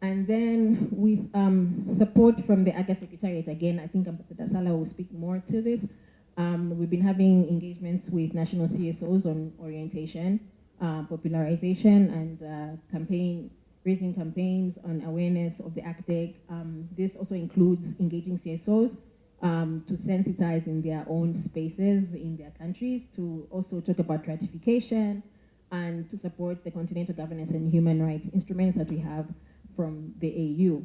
And then with support from the AGA Secretariat, again, I think Ambassador Sala will speak more to this. We've been having engagements with national CSOs on orientation, popularization, and raising campaigns on awareness of the ACTEC. This also includes engaging CSOs to sensitize in their own spaces in their countries, to also talk about ratification, and to support the continental governance and human rights instruments that we have from the AU.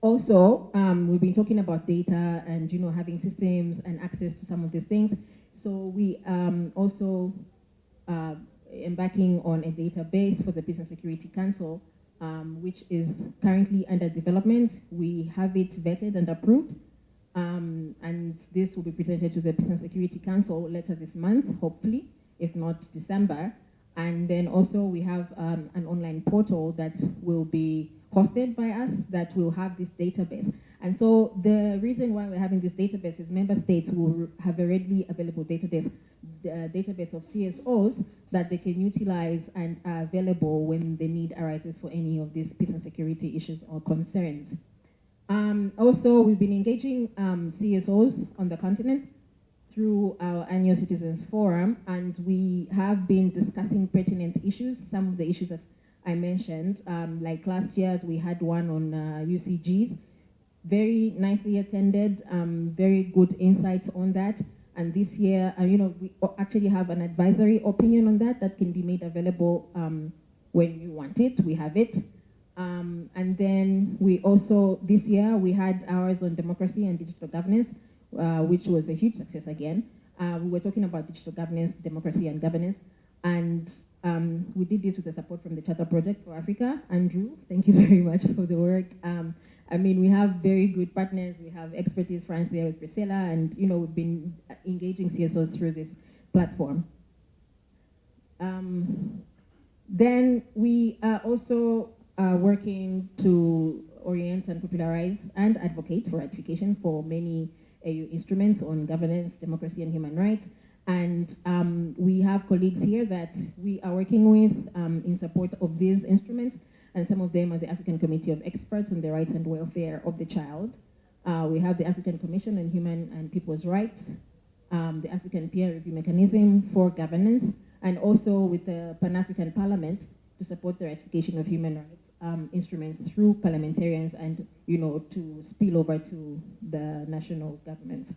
Also, we've been talking about data and having systems and access to some of these things. So we also embarking on a database for the Peace and Security Council, which is currently under development. We have it vetted and approved, and this will be presented to the Peace and Security Council later this month, hopefully, if not December. And then also we have an online portal that will be hosted by us that will have this database. And so the reason why we're having this database is member states will have a readily available database of CSOs that they can utilize and are available when the need arises for any of these peace and security issues or concerns. Also, we've been engaging CSOs on the continent through our annual Citizens Forum, and we have been discussing pertinent issues, some of the issues that I mentioned. Like last year, we had one on UCGs, very nicely attended, very good insights on that. And this year, we actually have an advisory opinion on that that can be made available when you want it. We have it. And then we also, this year, we had ours on democracy and digital governance, which was a huge success again. We were talking about digital governance, democracy, and governance. And we did this with the support from the Charter Project for Africa. Andrew, thank you very much for the work. We have very good partners. We have expertise, Francia with Priscilla, and we've been engaging CSOs through this platform. Then we are also working to orient and popularize and advocate for ratification for many AU instruments on governance, democracy, and human rights. And we have colleagues here that we are working with in support of these instruments, and some of them are the African Committee of Experts on the Rights and Welfare of the Child. We have the African Commission on Human and People's Rights, the African Peer Review Mechanism for Governance, and also with the Pan-African Parliament to support the ratification of human rights instruments through parliamentarians and, to spill over to the national government.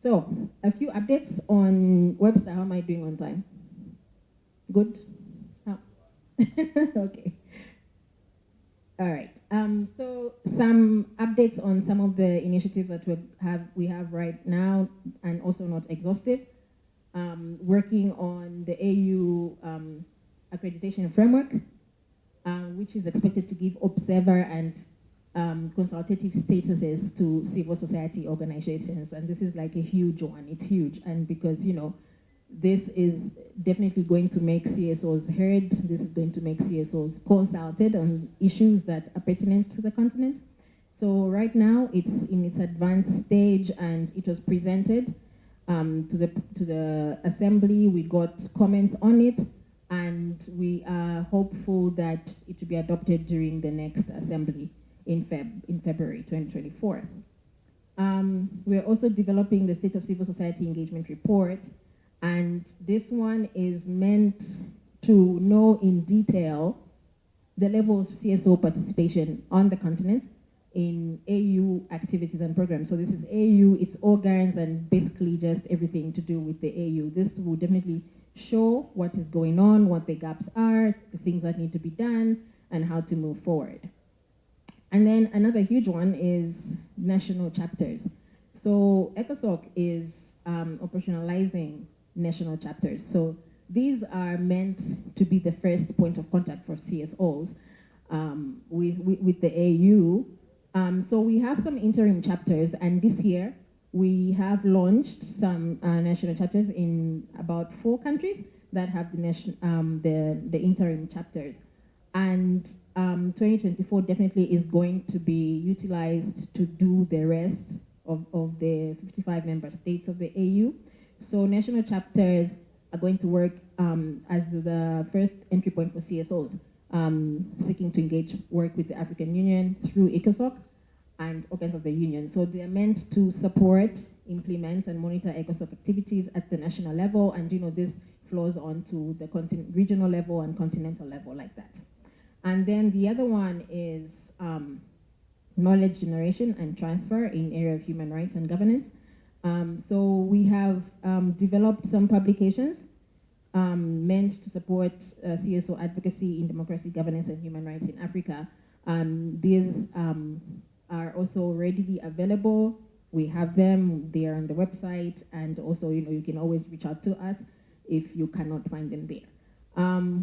So, a few updates on Webster. How am I doing on time? Good? How? Okay. All right. So some updates on some of the initiatives that we have right now, and also not exhaustive. Working on the AU accreditation framework, which is expected to give observer and consultative statuses to civil society organizations. And this is like a huge one. It's huge. And because, this is definitely going to make CSOs heard. This is going to make CSOs consulted on issues that are pertinent to the continent. So right now, it's in its advanced stage, and it was presented to the assembly. We got comments on it, and we are hopeful that it will be adopted during the next assembly in February 2024. We're also developing the State of Civil Society Engagement Report, and this one is meant to know in detail the level of CSO participation on the continent in AU activities and programs. So this is AU, its organs, and basically just everything to do with the AU. This will definitely show what is going on, what the gaps are, the things that need to be done, and how to move forward. And then another huge one is national chapters. So ECOSOC is operationalizing national chapters. So these are meant to be the first point of contact for CSOs with the AU. So we have some interim chapters, and this year we have launched some national chapters in about 4 countries that have the interim chapters. And 2024 definitely is going to be utilized to do the rest of the 55 member states of the AU. So national chapters are going to work as the first entry point for CSOs seeking to engage work with the African Union through ECOSOC and organs of the Union. So they are meant to support implement and monitor ECOSOC activities at the national level, and this flows on to the regional level and continental level like that. And then the other one is knowledge generation and transfer in area of human rights and governance. So we have developed some publications meant to support CSO advocacy in democracy, governance, and human rights in Africa. These are also readily available. We have them, they are on the website, and also you can always reach out to us if you cannot find them there.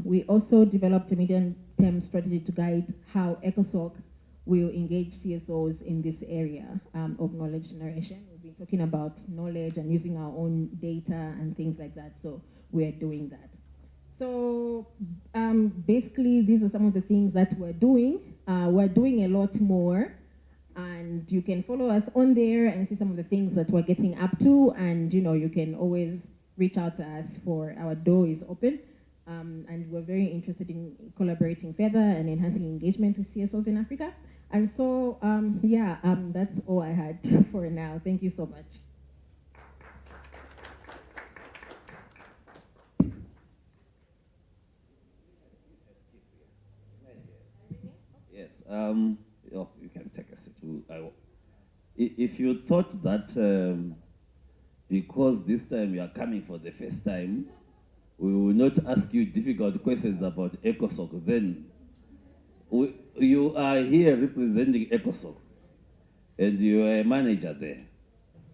We also developed a medium-term strategy to guide how ECOSOC will engage CSOs in this area of knowledge generation. We've been talking about knowledge and using our own data and things like that, so we're doing that. So basically, these are some of the things that we're doing. We're doing a lot more, and you can follow us on there and see some of the things that we're getting up to, and you can always reach out to us for our door is open. And we're very interested in collaborating further and enhancing engagement with CSOs in Africa. And so, that's all I had for now. Thank you so much. Yes, you can take a seat. If you thought that because this time you are coming for the first time, we will not ask you difficult questions about ECOSOC, then you are here representing ECOSOC, and you are a manager there.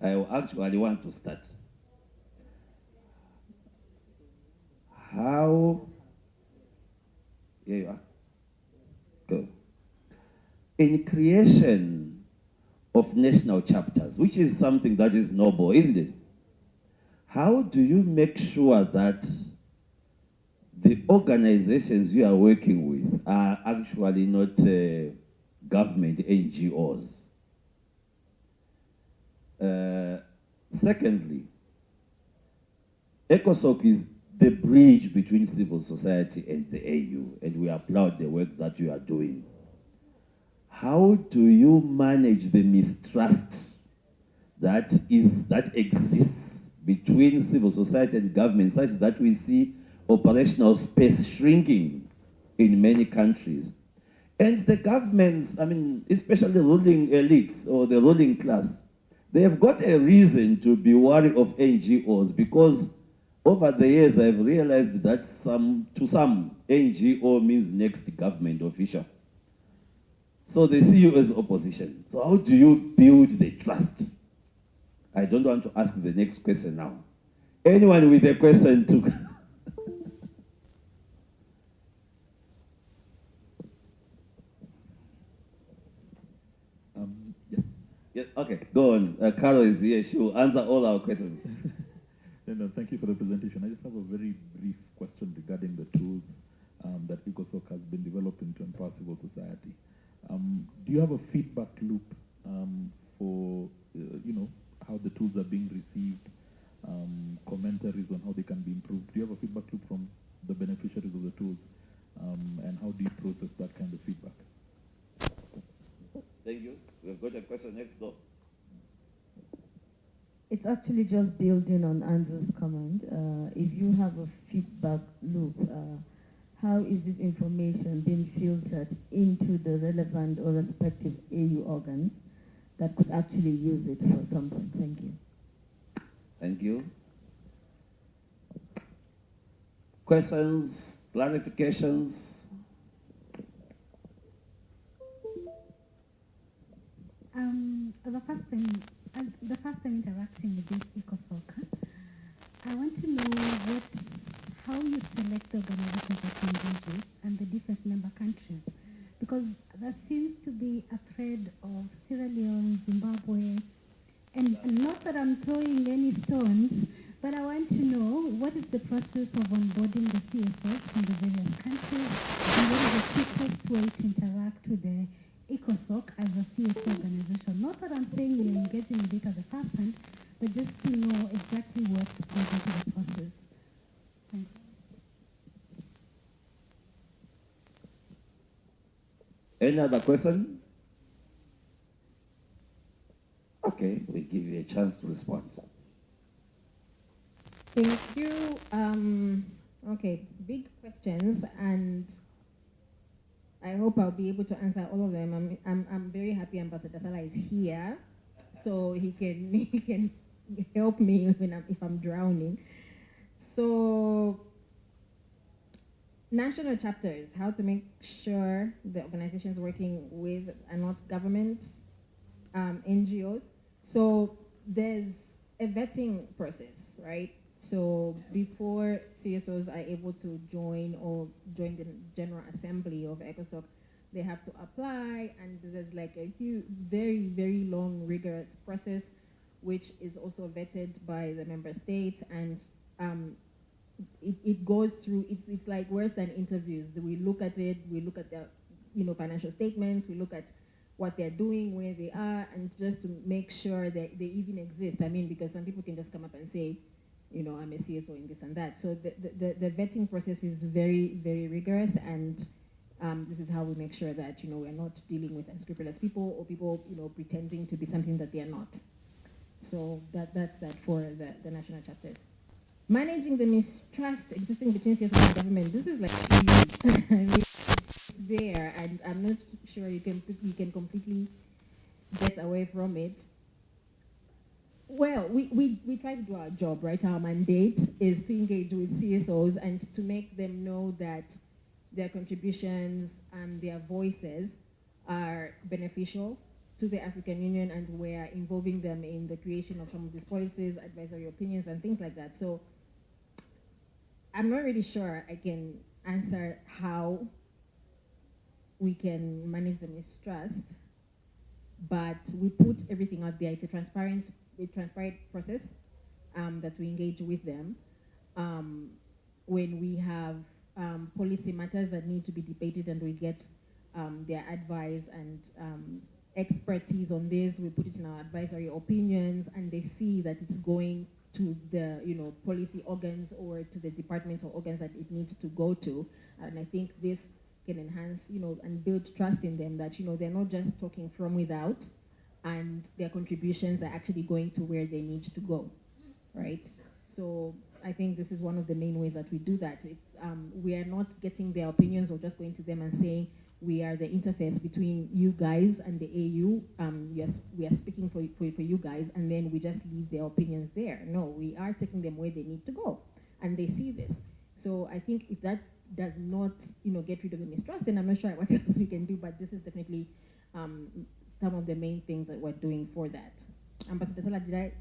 I actually want to start. How? Here you are. Go. In creation of national chapters, which is something that is noble, isn't it? How do you make sure that the organizations you are working with are actually not government NGOs? Secondly, ECOSOC is the bridge between civil society and the AU, and we applaud the work that you are doing. How do you manage the mistrust that exists between civil society and government, such that we see operational space shrinking in many countries? And the governments, especially the ruling elites or the ruling class, they have got a reason to be worried of NGOs, because over the years I've realized that to some, NGO means next government official. So they see you as opposition. So how do you build the trust? I don't want to ask the next question now. Anyone with a question to... Yes, okay, go on. Carol is here. She will answer all our questions. No, thank you for the presentation. I just have a very brief question regarding the tools that ECOSOC has been developing to empower civil society. Do you have a feedback loop for, how the tools are being received, commentaries on how they can be improved? Do you have a feedback loop from the beneficiaries of the tools, and how do you process that kind of feedback? Thank you. We've got a question next door. It's actually just building on Andrew's comment. If you have a feedback loop, how is this information being filtered into the relevant or respective AU organs that could actually use it for something? Thank you. Thank you. Questions, clarifications? The first time interacting with this ECOSOC, I want to know how you select the organizations that you engage with and the different member countries, because there seems to be a thread of Sierra Leone, Zimbabwe, and not that I'm throwing any stones, but I want to know what is the process of onboarding the CSOs from the various countries, and what is the quickest way to interact with the ECOSOC as a CSO organization. Not that I'm saying we're engaging with it at the first hand, but just to know exactly what goes into the process. Thanks. Any other question? Okay, we give you a chance. chance to respond. Thank you. Okay, big questions, and I hope I'll be able to answer all of them. I'm very happy Ambassador Sala is here, so he can help me if I'm drowning. So, national chapters, how to make sure the organizations working with are not government NGOs. So there's a vetting process, right? So before CSOs are able to join the General Assembly of ECOSOC, they have to apply, and there's like a huge, very, very long, rigorous process, which is also vetted by the member states, and it goes through, it's like worse than interviews. We look at it, we look at their financial statements, we look at what they're doing, where they are, and just to make sure that they even exist. I mean, because some people can just come up and say, I'm a CSO in this and that. So the vetting process is very, very rigorous, and this is how we make sure that, we're not dealing with unscrupulous people or people, pretending to be something that they are not. So that's that for the national chapters. Managing the mistrust existing between CSOs and government, this is like huge. I mean, it's there, and I'm not sure you can completely get away from it. Well, we try to do our job, right? Our mandate is to engage with CSOs and to make them know that their contributions and their voices are beneficial to the African Union, and we're involving them in the creation of some of these policies, advisory opinions, and things like that. So I'm not really sure I can answer how we can manage the mistrust, but we put everything out there. It's a transparent process that we engage with them. When we have policy matters that need to be debated and we get their advice and expertise on this, we put it in our advisory opinions, and they see that it's going to the policy organs or to the departments or organs that it needs to go to. And I think this can enhance and build trust in them that they're not just talking from without, and their contributions are actually going to where they need to go, right? So I think this is one of the main ways that we do that. We are not getting their opinions or just going to them and saying, we are the interface between you guys and the AU. Yes, we are speaking for you guys, and then we just leave their opinions there. No, we are taking them where they need to go, and they see this. So I think if that does not, get rid of the mistrust, then I'm not sure what else we can do. But this is definitely some of the main things that we're doing for that. Ambassador Sala, did I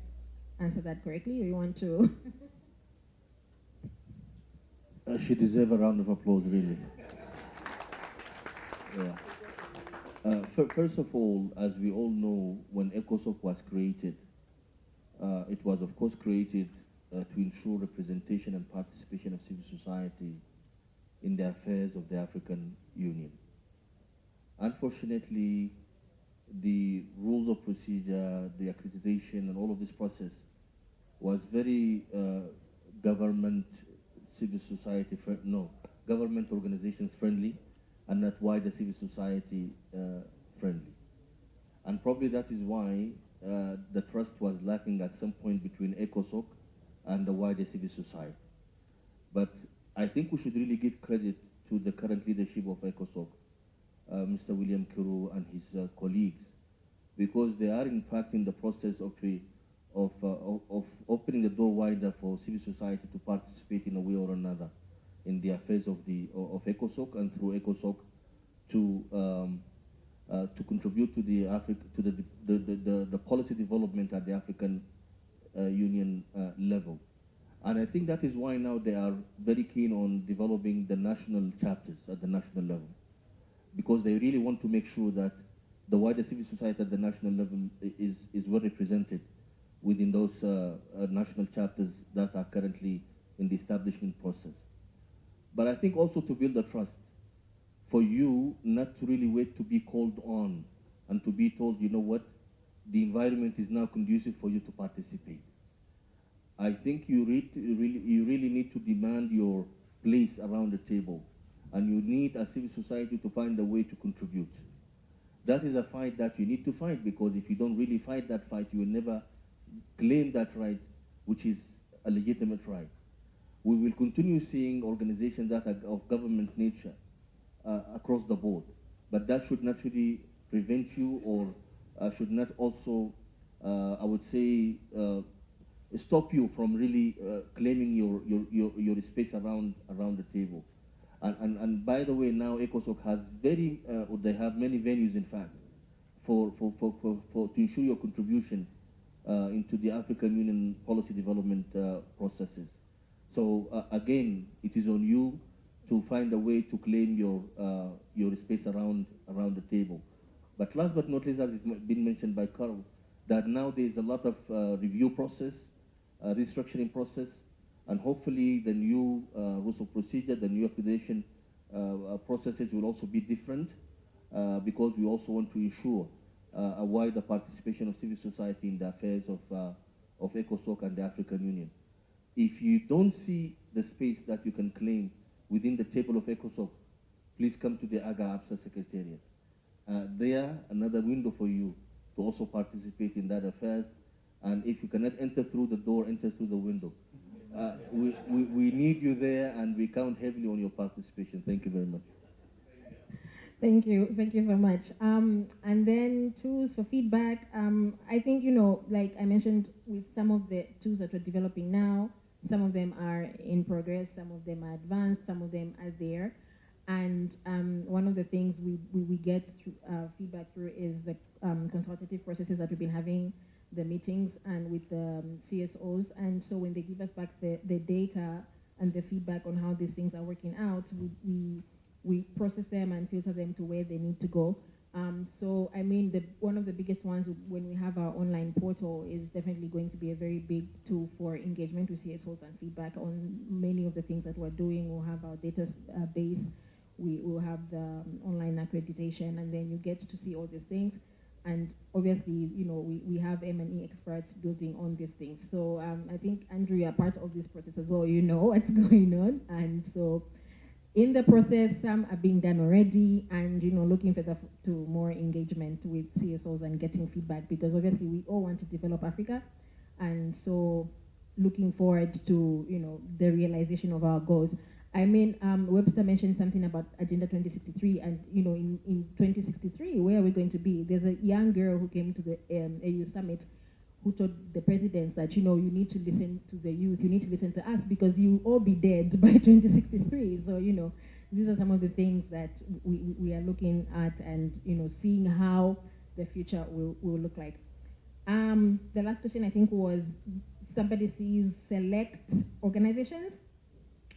answer that correctly, or you want to? She deserves a round of applause, really. Yeah. First of all, as we all know, when ECOSOC was created, it was of course created to ensure representation and participation of civil society in the affairs of the African Union. Unfortunately, the rules of procedure, the accreditation, and all of this process was very government, civil society, government organizations friendly, and not wider civil society friendly. And probably that is why the trust was lacking at some point between ECOSOC and the wider civil society. But I think we should really give credit to the current leadership of ECOSOC, Mr. William Kiru and his colleagues, because they are in fact in the process of opening the door wider for civil society to participate in a way or another in the affairs of ECOSOC, and through ECOSOC to contribute to the policy development at the African Union level. And I think that is why now they are very keen on developing the national chapters at the national level, because they really want to make sure that the wider civil society at the national level is well represented within those national chapters that are currently in the establishment process. But I think also to build a trust, for you not to really wait to be called on and to be told, you know what, the environment is now conducive for you to participate. I think you really need to demand your place around the table, and you need a civil society to find a way to contribute. That is a fight that you need to fight, because if you don't really fight that fight, you will never claim that right, which is a legitimate right. We will continue seeing organizations that are of government nature across the board, but that should not really prevent you or should not also, I would say, stop you from really claiming your space around the table. And by the way, now ECOSOC has they have many venues, in fact, for to ensure your contribution into the African Union policy development processes. So again, it is on you to find a way to claim your space around the table. But last but not least, as it's been mentioned by Carl, that now there is a lot of review process, restructuring process, and hopefully the new rules of procedure, the new accreditation processes will also be different because we also want to ensure a wider participation of civil society in the affairs of ECOSOC and the African Union. If you don't see the space that you can claim within the table of ECOSOC, please come to the AGA-APSA Secretariat. There, another window for you to also participate in that affairs. And if you cannot enter through the door, enter through the window. We need you there, and we count heavily on your participation. Thank you very much. Thank you so much. And then tools for feedback. I think, like I mentioned, with some of the tools that we're developing now, some of them are in progress, some of them are advanced, some of them are there. And one of the things we get feedback through is the consultative processes that we've been having, the meetings and with the CSOs. And so when they give us back the data and the feedback on how these things are working out, we process them and filter them to where they need to go. So I mean, one of the biggest ones when we have our online portal is definitely going to be a very big tool for engagement with CSOs and feedback on many of the things that we're doing. We'll have our data base, we will have the online accreditation, and then you get to see all these things. And obviously, we have M&E experts building on these things. So I think, Andrew, you are part of this process as well. You know what's going on. And so in the process, some are being done already, and looking further to more engagement with CSOs and getting feedback, because obviously we all want to develop Africa, and so looking forward to the realization of our goals. I mean, Webster mentioned something about Agenda 2063, and in 2063, where are we going to be? There's a young girl who came to the AU Summit who told the presidents that, you need to listen to the youth, you need to listen to us, because you all be dead by 2063. So, these are some of the things that we are looking at and, seeing how the future will look like. The last question, I think, was somebody sees select organizations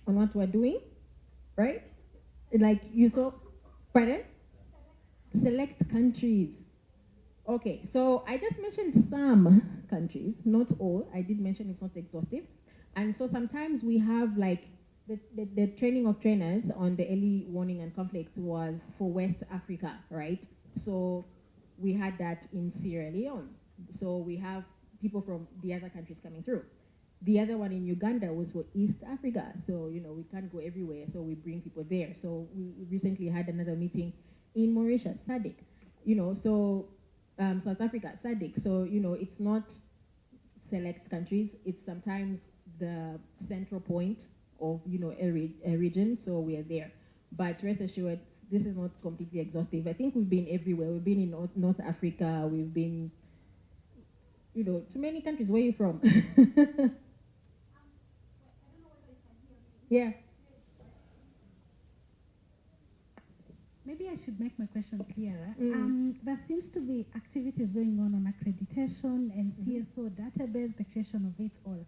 on what we're doing, right? Like you saw, pardon? Select countries. Okay, so I just mentioned some countries, not all. I did mention it's not exhaustive. And so sometimes we have like the training of trainers on the early warning and conflict was for West Africa, right? So we had that in Sierra Leone. So we have people from the other countries coming through. The other one in Uganda was for East Africa. So, we can't go everywhere, so we bring people there. So we recently had another meeting in Mauritius, SADC. South Africa, SADC. So, it's not select countries. It's sometimes the central point of, a region. So we are there. But rest assured, this is not completely exhaustive. I think we've been everywhere. We've been in North Africa. We've been, to many countries. Where are you from? Yeah. Maybe I should make my question clearer. There seems to be activities going on accreditation and CSO database, the creation of it all.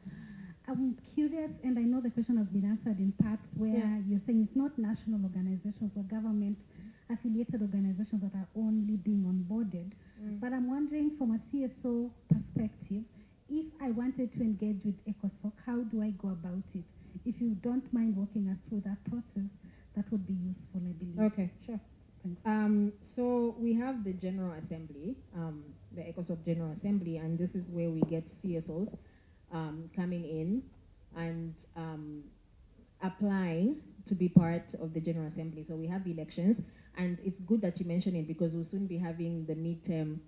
I'm curious, and I know the question has been answered in parts where you're saying it's not national organizations or government-affiliated organizations that are only being onboarded. But I'm wondering, from a CSO perspective, if I wanted to engage with ECOSOC, how do I go about it? If you don't mind walking us through that process, that would be useful, I believe. Okay, sure. Thanks. So we have the General Assembly, the ECOSOC General Assembly, and this is where we get CSOs coming in and applying to be part of the General Assembly. So we have elections, and it's good that you mention it because we'll soon be having the midterm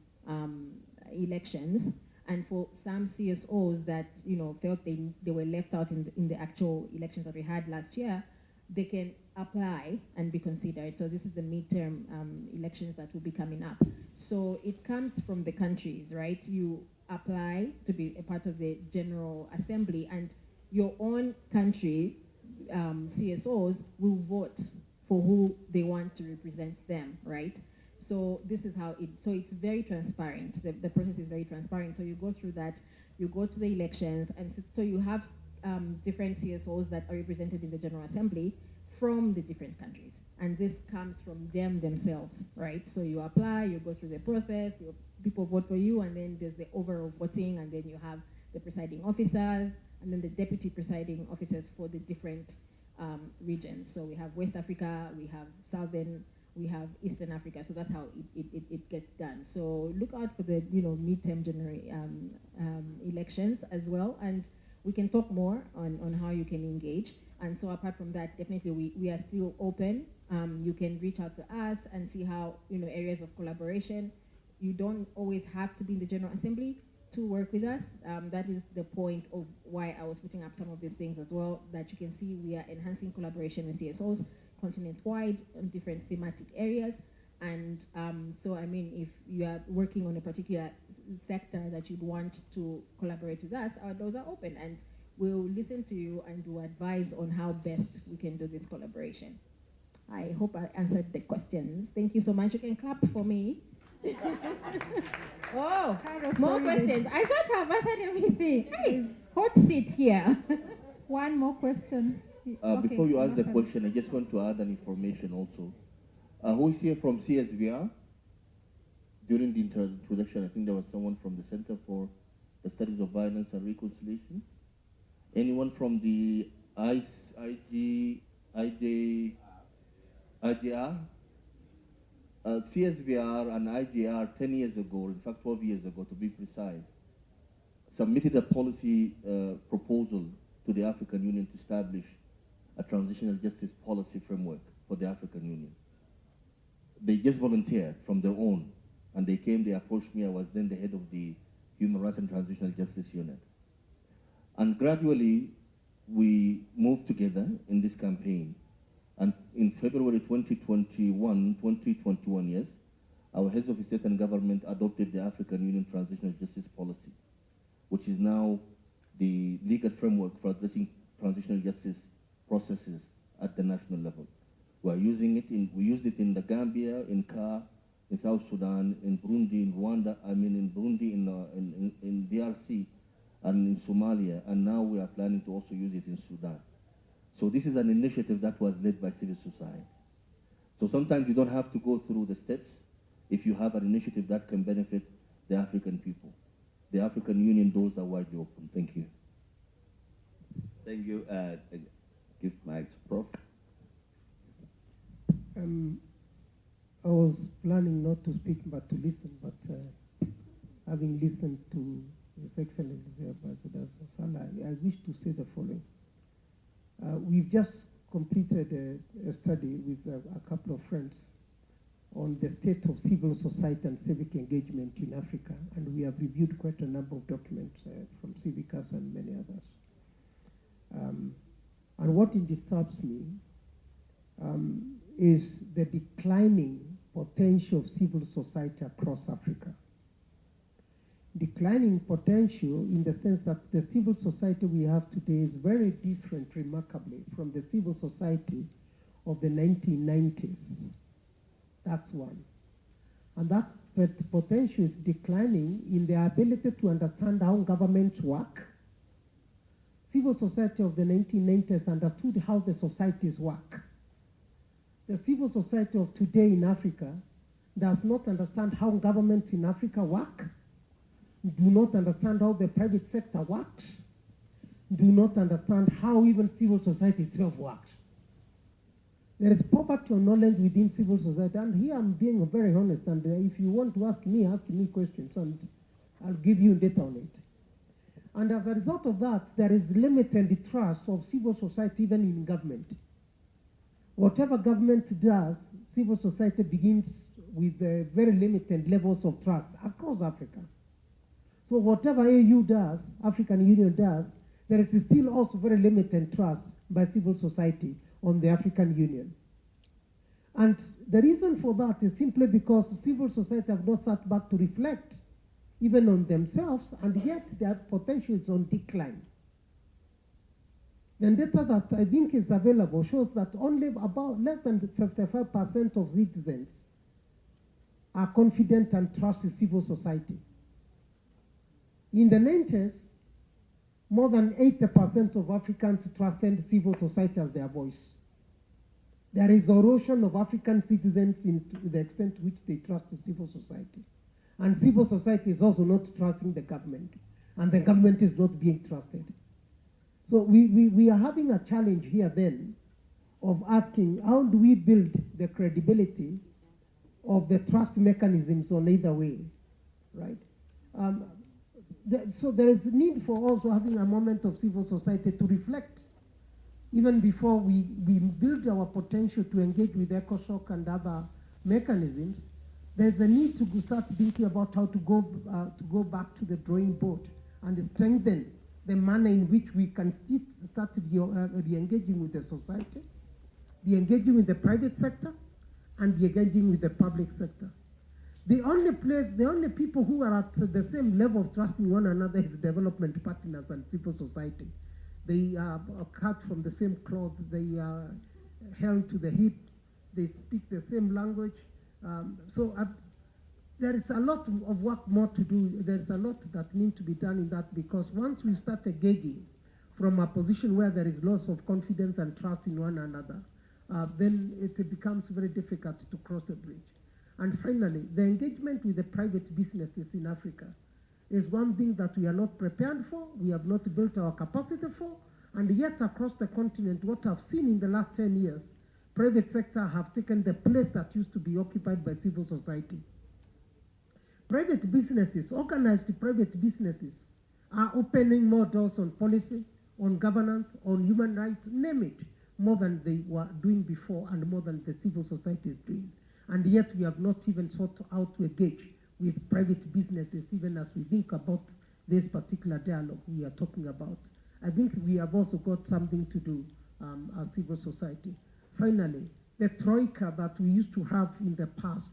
elections. And for some CSOs that, you know, felt they were left out in the actual elections that we had last year, they can apply and be considered. So this is the midterm elections that will be coming up. So it comes from the countries, right? You apply to be a part of the General Assembly, and your own country CSOs will vote for who they want to represent them, right? So this is how so it's very transparent. The process is very transparent. So you go through that, you go to the elections, and so you have different CSOs that are represented in the General Assembly from the different countries. And this comes from them themselves, right? So you apply, you go through the process, people vote for you, and then there's the overall voting, and then you have the presiding officers, and then the deputy presiding officers for the different regions. So we have West Africa, we have Southern, we have Eastern Africa. So that's how it gets done. So look out for the midterm elections as well, and we can talk more on how you can engage. And so apart from that, definitely we are still open. You can reach out to us and see how areas of collaboration. You don't always have to be in the General Assembly to work with us. That is the point of why I was putting up some of these things as well, that you can see we are enhancing collaboration with CSOs continent-wide on different thematic areas. And so, I mean, if you are working on a particular sector that you'd want to collaborate with us, our doors are open, and we'll listen to you and do advise on how best we can do this collaboration. I hope I answered the questions. Thank you so much. You can clap for me. Oh, more questions. I thought I've answered everything. Hey, hot seat here. One more question. Before you ask the question, I just want to add an information also. Who is here from CSVR? During the introduction, I think there was someone from the Center for the Studies of Violence and Reconciliation. Anyone from the IGR? CSVR and IGR 10 years ago, in fact 12 years ago to be precise, submitted a policy proposal to the African Union to establish a transitional justice policy framework for the African Union. They just volunteered from their own, and they came, they approached me. I was then the head of the Human Rights and Transitional Justice Unit. And gradually, we moved together in this campaign. And in February 2021, yes, our heads of state and government adopted the African Union Transitional Justice Policy, which is now the legal framework for addressing transitional justice processes at the national level. We are using it we used it in the Gambia, in CAR, in South Sudan, in Burundi, in Rwanda, in Burundi, in DRC, and in Somalia, and now we are planning to also use it in Sudan. So this is an initiative that was led by civil society. So sometimes you don't have to go through the steps if you have an initiative that can benefit the African people. The African Union doors are widely open. Thank you. Thank you. Give mic to Prof. I was planning not to speak but to listen, but having listened to His Excellency Ambassador Salah, I wish to say the following. We've just completed a study with a couple of friends on the state of civil society and civic engagement in Africa, and we have reviewed quite a number of documents from Civicus and many others. And what disturbs me is the declining potential of civil society across Africa. Declining potential in the sense that the civil society we have today is very different, remarkably, from the civil society of the 1990s. That's one. And that potential is declining in the ability to understand how governments work. Civil society of the 1990s understood how the societies work. The civil society of today in Africa does not understand how governments in Africa work, do not understand how the private sector works, do not understand how even civil society itself works. There is poverty of knowledge within civil society, and here I'm being very honest, and if you want to ask me questions, and I'll give you data on it. And as a result of that, there is limited trust of civil society even in government. Whatever government does, civil society begins with very limited levels of trust across Africa. So whatever AU does, African Union does, there is still also very limited trust by civil society on the African Union. And the reason for that is simply because civil society have not sat back to reflect even on themselves, and yet their potential is on decline. The data that I think is available shows that only about less than 55% of citizens are confident and trust in civil society. In the 90s, more than 80% of Africans trusted civil society as their voice. There is erosion of African citizens to the extent to which they trust the civil society. And civil society is also not trusting the government, and the government is not being trusted. So we are having a challenge here then of asking, how do we build the credibility of the trust mechanisms on either way, right? So there is need for also having a moment of civil society to reflect, even before we build our potential to engage with ECOSOC and other mechanisms. There's a need to start thinking about how to go back to the drawing board and strengthen the manner in which we can start re-engaging with the society, be engaging with the private sector, and be engaging with the public sector. The only people who are at the same level of trusting one another is development partners and civil society. They are cut from the same cloth, they are held to the hip, they speak the same language. There is a lot of work more to do. There's a lot that needs to be done in that, because once we start engaging from a position where there is loss of confidence and trust in one another, then it becomes very difficult to cross the bridge. And finally, the engagement with the private businesses in Africa is one thing that we are not prepared for, we have not built our capacity for, and yet across the continent, what I've seen in the last 10 years, private sector have taken the place that used to be occupied by civil society. Private businesses, organized private businesses, are opening more doors on policy, on governance, on human rights, name it, more than they were doing before and more than the civil society is doing. And yet we have not even sought out to engage with private businesses, even as we think about this particular dialogue we are talking about. I think we have also got something to do as civil society. Finally, the troika that we used to have in the past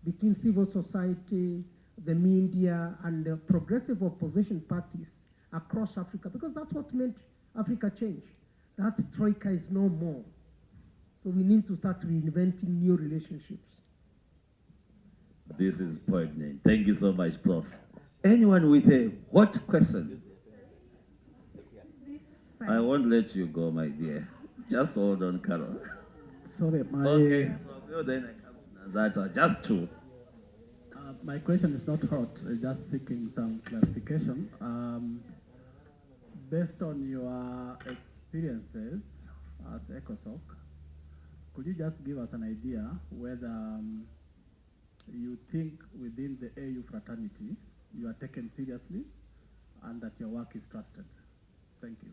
between civil society, the media, and the progressive opposition parties across Africa, because that's what made Africa change. That troika is no more. So we need to start reinventing new relationships. This is poignant. Thank you so much, Prof. Anyone with a hot question? I won't let you go, my dear. Just hold on, Carol. Sorry, Okay, so then I come to Nazata. Just two. my question is not hot, just seeking some clarification. Based on your experiences as ECOSOC, could you just give us an idea whether you think within the AU fraternity you are taken seriously and that your work is trusted? Thank you.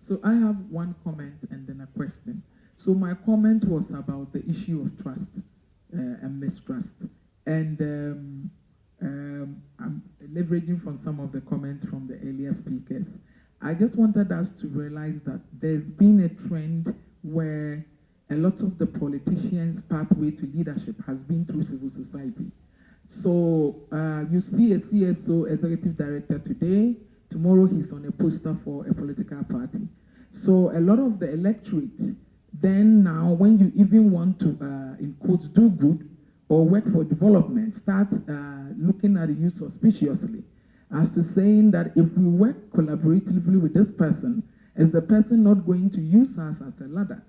So I have one comment and then a question. So my comment was about the issue of trust and mistrust. And I'm leveraging from some of the comments from the earlier speakers. I just wanted us to realize that there's been a trend where a lot of the politicians' pathway to leadership has been through civil society. So you see a CSO executive director today, tomorrow he's on a poster for a political party. So a lot of the electorate, then now when you even want to, in quotes, do good or work for development, start looking at you suspiciously as to saying that if we work collaboratively with this person, is the person not going to use us as a ladder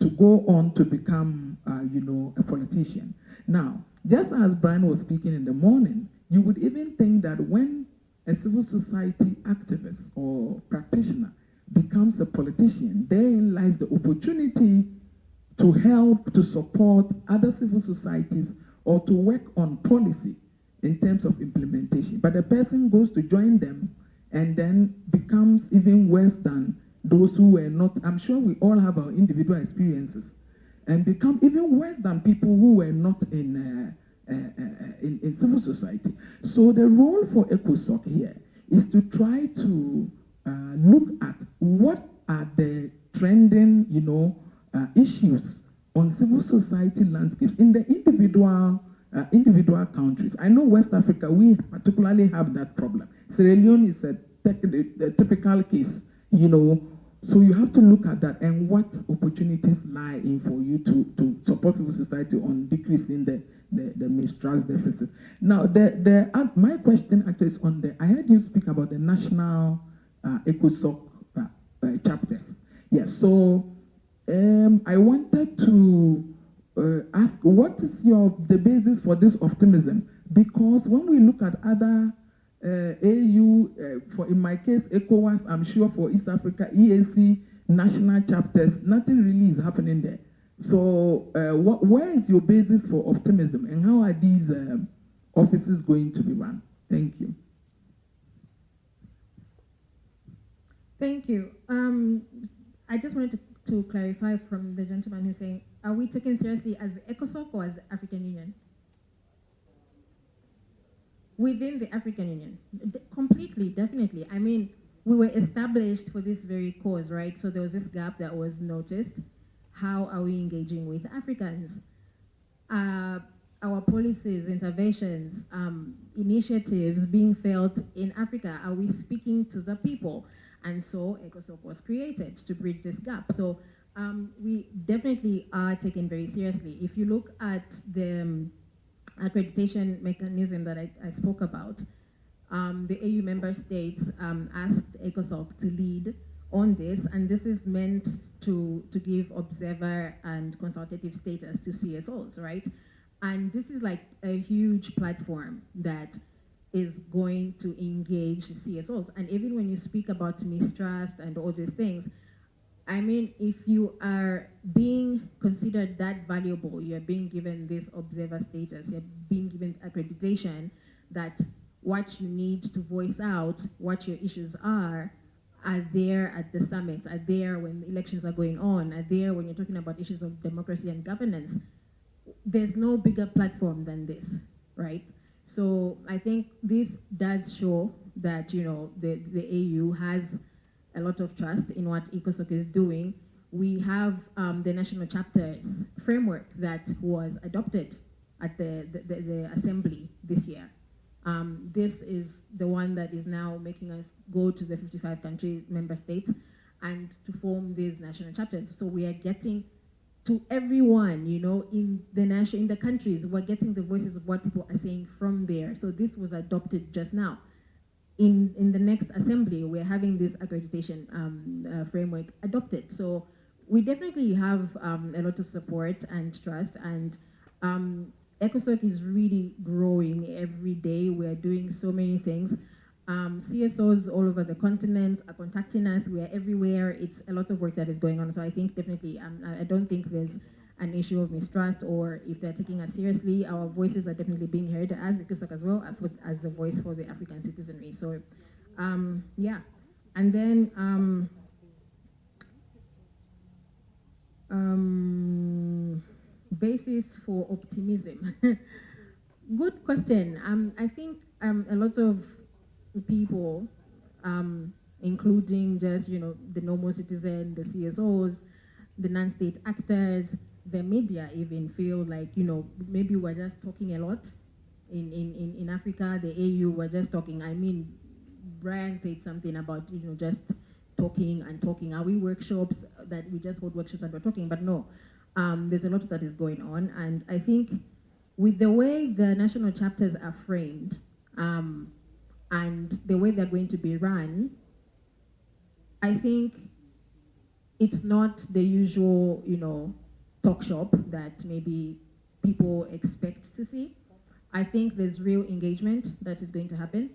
to go on to become, a politician? Now, just as Brian was speaking in the morning, you would even think that when a civil society activist or practitioner becomes a politician, therein lies the opportunity to help, to support other civil societies or to work on policy in terms of implementation. But the person goes to join them and then becomes even worse than those who were not. I'm sure we all have our individual experiences, and become even worse than people who were not in in civil society. So the role for ECOSOC here is to try to look at what are the trending, issues on civil society landscapes in the individual countries. I know West Africa, we particularly have that problem. Sierra Leone is a typical case, so you have to look at that and what opportunities lie in for you to support civil society on decreasing the mistrust deficit. Now, my question actually is on I heard you speak about the national ECOSOC chapters. Yes, so I wanted to ask, what is the basis for this optimism? Because when we look at other AU, in my case, ECOWAS, I'm sure for East Africa, EAC, national chapters, nothing really is happening there. So where is your basis for optimism, and how are these offices going to be run? Thank you. Thank you. I just wanted to clarify from the gentleman who's saying, are we taken seriously as ECOSOC or as the African Union? Within the African Union, completely, definitely. I mean, we were established for this very cause, right? So there was this gap that was noticed. How are we engaging with Africans? Our policies, interventions, initiatives being felt in Africa, are we speaking to the people? And so ECOSOC was created to bridge this gap. So we definitely are taken very seriously. If you look at the accreditation mechanism that I spoke about, the AU member states asked ECOSOC to lead on this, and this is meant to give observer and consultative status to CSOs, right? And this is like a huge platform that is going to engage CSOs. And even when you speak about mistrust and all these things, I mean, if you are being considered that valuable, you're being given this observer status, you're being given accreditation that what you need to voice out, what your issues are there at the summit, are there when the elections are going on, are there when you're talking about issues of democracy and governance. There's no bigger platform than this, right? So I think this does show that, the AU has a lot of trust in what ECOSOC is doing. We have the national chapters framework that was adopted at the assembly this year. This is the one that is now making us go to the 55 country member states and to form these national chapters. So we are getting to everyone, in the countries, we're getting the voices of what people are saying from there. So this was adopted just now. In the next assembly, we're having this accreditation framework adopted. So we definitely have a lot of support and trust, and ECOSOC is really growing every day. We're doing so many things. CSOs all over the continent are contacting us. We are everywhere. It's a lot of work that is going on. So I think definitely, I don't think there's an issue of mistrust, or if they're taking us seriously. Our voices are definitely being heard as ECOSOC as well, as the voice for the African citizenry. So, yeah. And then, basis for optimism. Good question. I think a lot of people, including just, the normal citizen, the CSOs, the non-state actors, the media even feel like, maybe we're just talking a lot in Africa, the AU, we're just talking. I mean, Brian said something about, just talking and talking. Are we workshops that we just hold workshops and we're talking? But no, there's a lot that is going on. And I think with the way the national chapters are framed, and the way they're going to be run, I think it's not the usual, talk shop that maybe people expect to see. I think there's real engagement that is going to happen.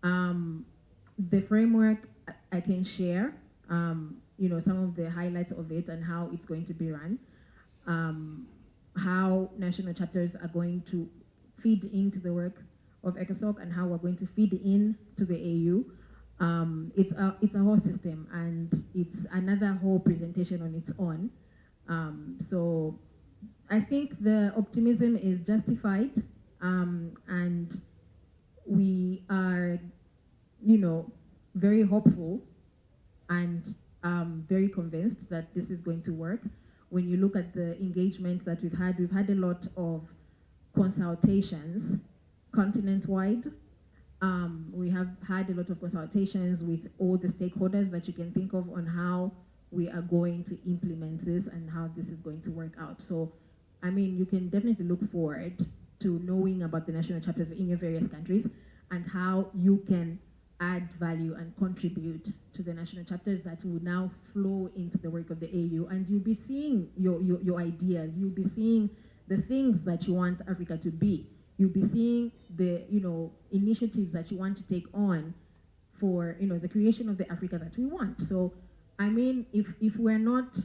The framework, I can share, some of the highlights of it and how it's going to be run, how national chapters are going to feed into the work of ECOSOC and how we're going to feed in to the AU. It's a whole system, and it's another whole presentation on its own. So I think the optimism is justified. And we are, you know, very hopeful and very convinced that this is going to work. When you look at the engagement that we've had a lot of consultations continent-wide. We have had a lot of consultations with all the stakeholders that you can think of on how we are going to implement this and how this is going to work out. So, I mean, you can definitely look forward to knowing about the national chapters in your various countries and how you can add value and contribute to the national chapters that will now flow into the work of the AU. And you'll be seeing your ideas, you'll be seeing the things that you want Africa to be. You'll be seeing the, you know, initiatives that you want to take on for, you know, the creation of the Africa that we want. So, I mean, if we're not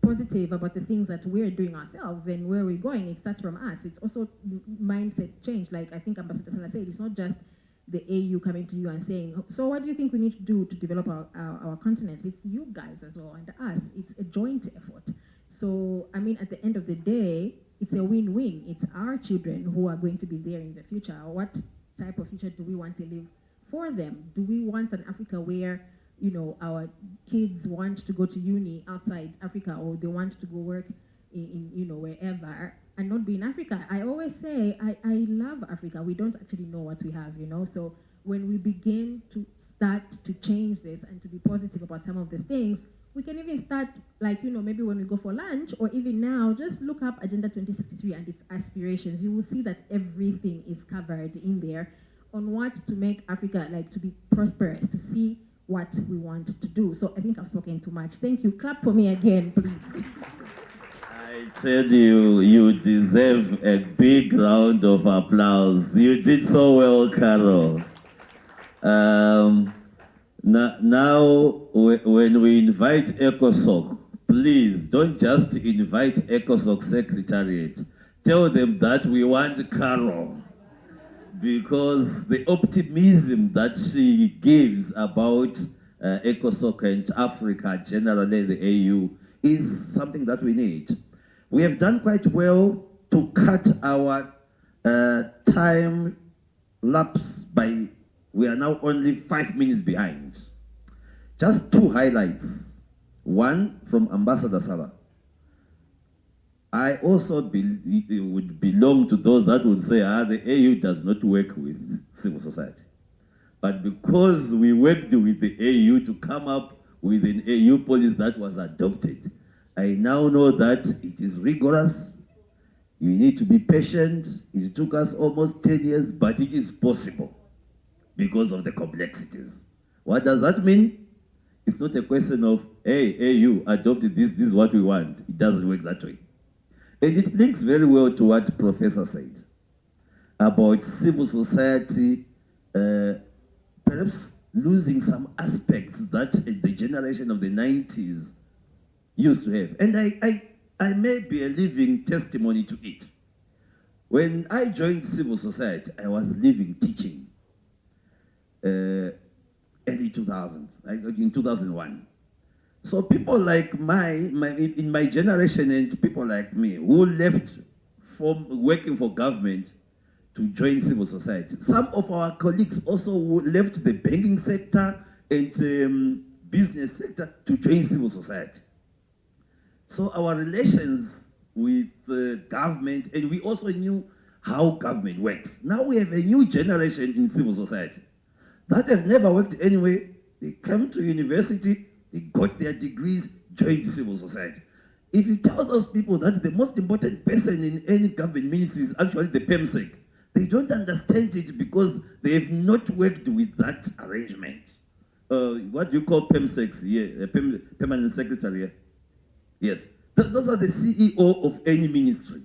positive about the things that we're doing ourselves, then where we're going, it starts from us. It's also mindset change. Like I think Ambassador Sala said, it's not just the AU coming to you and saying, so what do you think we need to do to develop our continent? It's you guys as well and us. It's a joint effort. So, I mean, at the end of the day, it's a win-win. It's our children who are going to be there in the future. What type of future do we want to live for them? Do we want an Africa where, you know, our kids want to go to uni outside Africa, or they want to go work in you know, wherever, and not be in Africa? I always say, I love Africa. We don't actually know what we have, you know? So when we begin to start to change this and to be positive about some of the things, we can even start, like, you know, maybe when we go for lunch, or even now, just look up Agenda 2063 and its aspirations. You will see that everything is covered in there on what to make Africa, like, to be prosperous, to see what we want to do. So I think I've spoken too much. Thank you. Clap for me again, please. I tell you, you deserve a big round of applause. You did so well, Carol. Now, when we invite ECOSOC, please don't just invite ECOSOC Secretariat. Tell them that we want Carol, because the optimism that she gives about ECOSOC and Africa, generally the AU, is something that we need. We have done quite well to cut our time lapse by, we are now only 5 minutes behind. Just two highlights. One from Ambassador Sala. I also would belong to those that would say, the AU does not work with civil society. But because we worked with the AU to come up with an AU policy that was adopted, I now know that it is rigorous. You need to be patient. It took us almost 10 years, but it is possible because of the complexities. What does that mean? It's not a question of, hey, AU adopted this, this is what we want. It doesn't work that way. And it links very well to what Professor said about civil society perhaps losing some aspects that the generation of the 90s used to have. And I may be a living testimony to it. When I joined civil society, I was living teaching early 2000s, in 2001. So people like in my generation and people like me who left from working for government to join civil society. Some of our colleagues also left the banking sector and business sector to join civil society. So our relations with the government, and we also knew how government works. Now we have a new generation in civil society that have never worked anyway. They come to university, they got their degrees, joined civil society. If you tell those people that the most important person in any government ministry is actually the PEMSEC, they don't understand it because they have not worked with that arrangement. What do you call PEMSECs here? Permanent Secretary here? Yes. Those are the CEO of any ministry.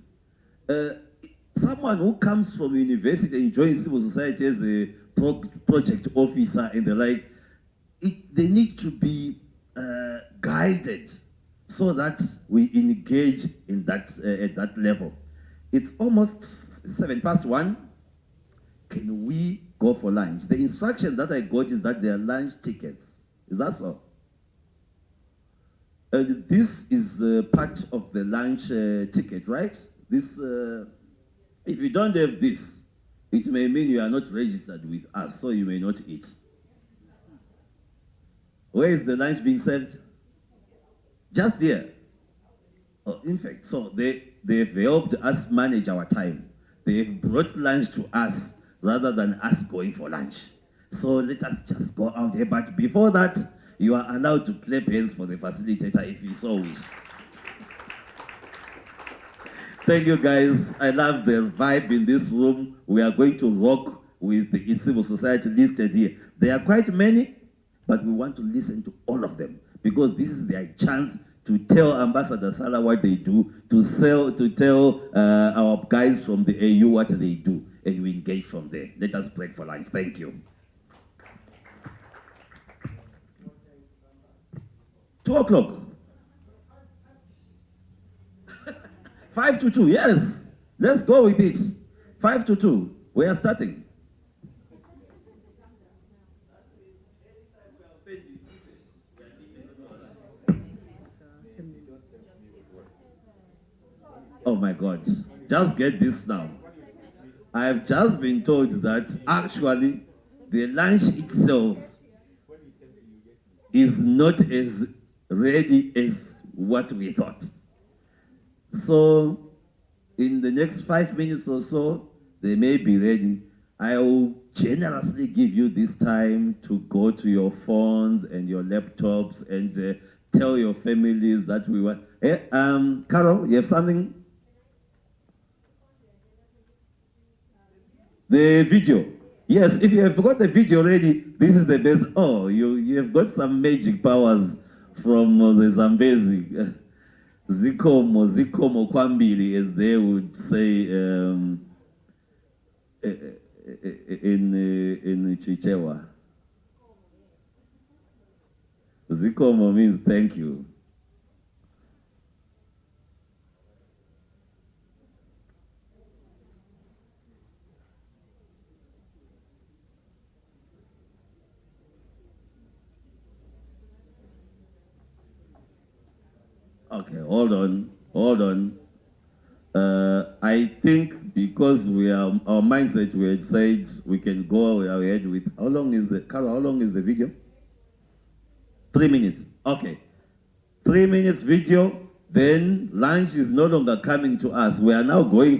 Someone who comes from university and joins civil society as a project officer and the like, they need to be guided so that we engage in that at that level. It's almost 1:07. Can we go for lunch? The instruction that I got is that there are lunch tickets. Is that so? This is part of the lunch ticket, right? This, if you don't have this, It may mean you are not registered with us, so you may not eat. Where is the lunch being served? Just here. Oh, in fact, so they've helped us manage our time. They've brought lunch to us rather than us going for lunch. So let us just go out here. But before that, you are allowed to clap hands for the facilitator if you so wish. Thank you, guys. I love the vibe in this room. We are going to rock with the civil society listed here. There are quite many, but we want to listen to all of them because this is their chance to tell Ambassador Salah what they do, to tell our guys from the AU what they do, and we engage from there. Let us break for lunch. Thank you. 2 o'clock. 5 to 2, yes. Let's go with it. 5 to 2. We are starting. Oh my God. Just get this now. I've just been told that actually the lunch itself is not as ready as what we thought. So in the next 5 minutes or so, they may be ready. I will generously give you this time to go to your phones and your laptops and tell your families that we want. Carol, you have something? The video. Yes, if you have got the video ready, this is the best. Oh, you have got some magic powers from the Zambezi. Zikomo kwambili, as they would say in Chichewa. Zikomo means thank you. Okay, hold on. I think because our mindset, we had said we can go ahead with, how long is the video? 3 minutes, okay. 3 minutes video, then lunch is no longer coming to us. We are now going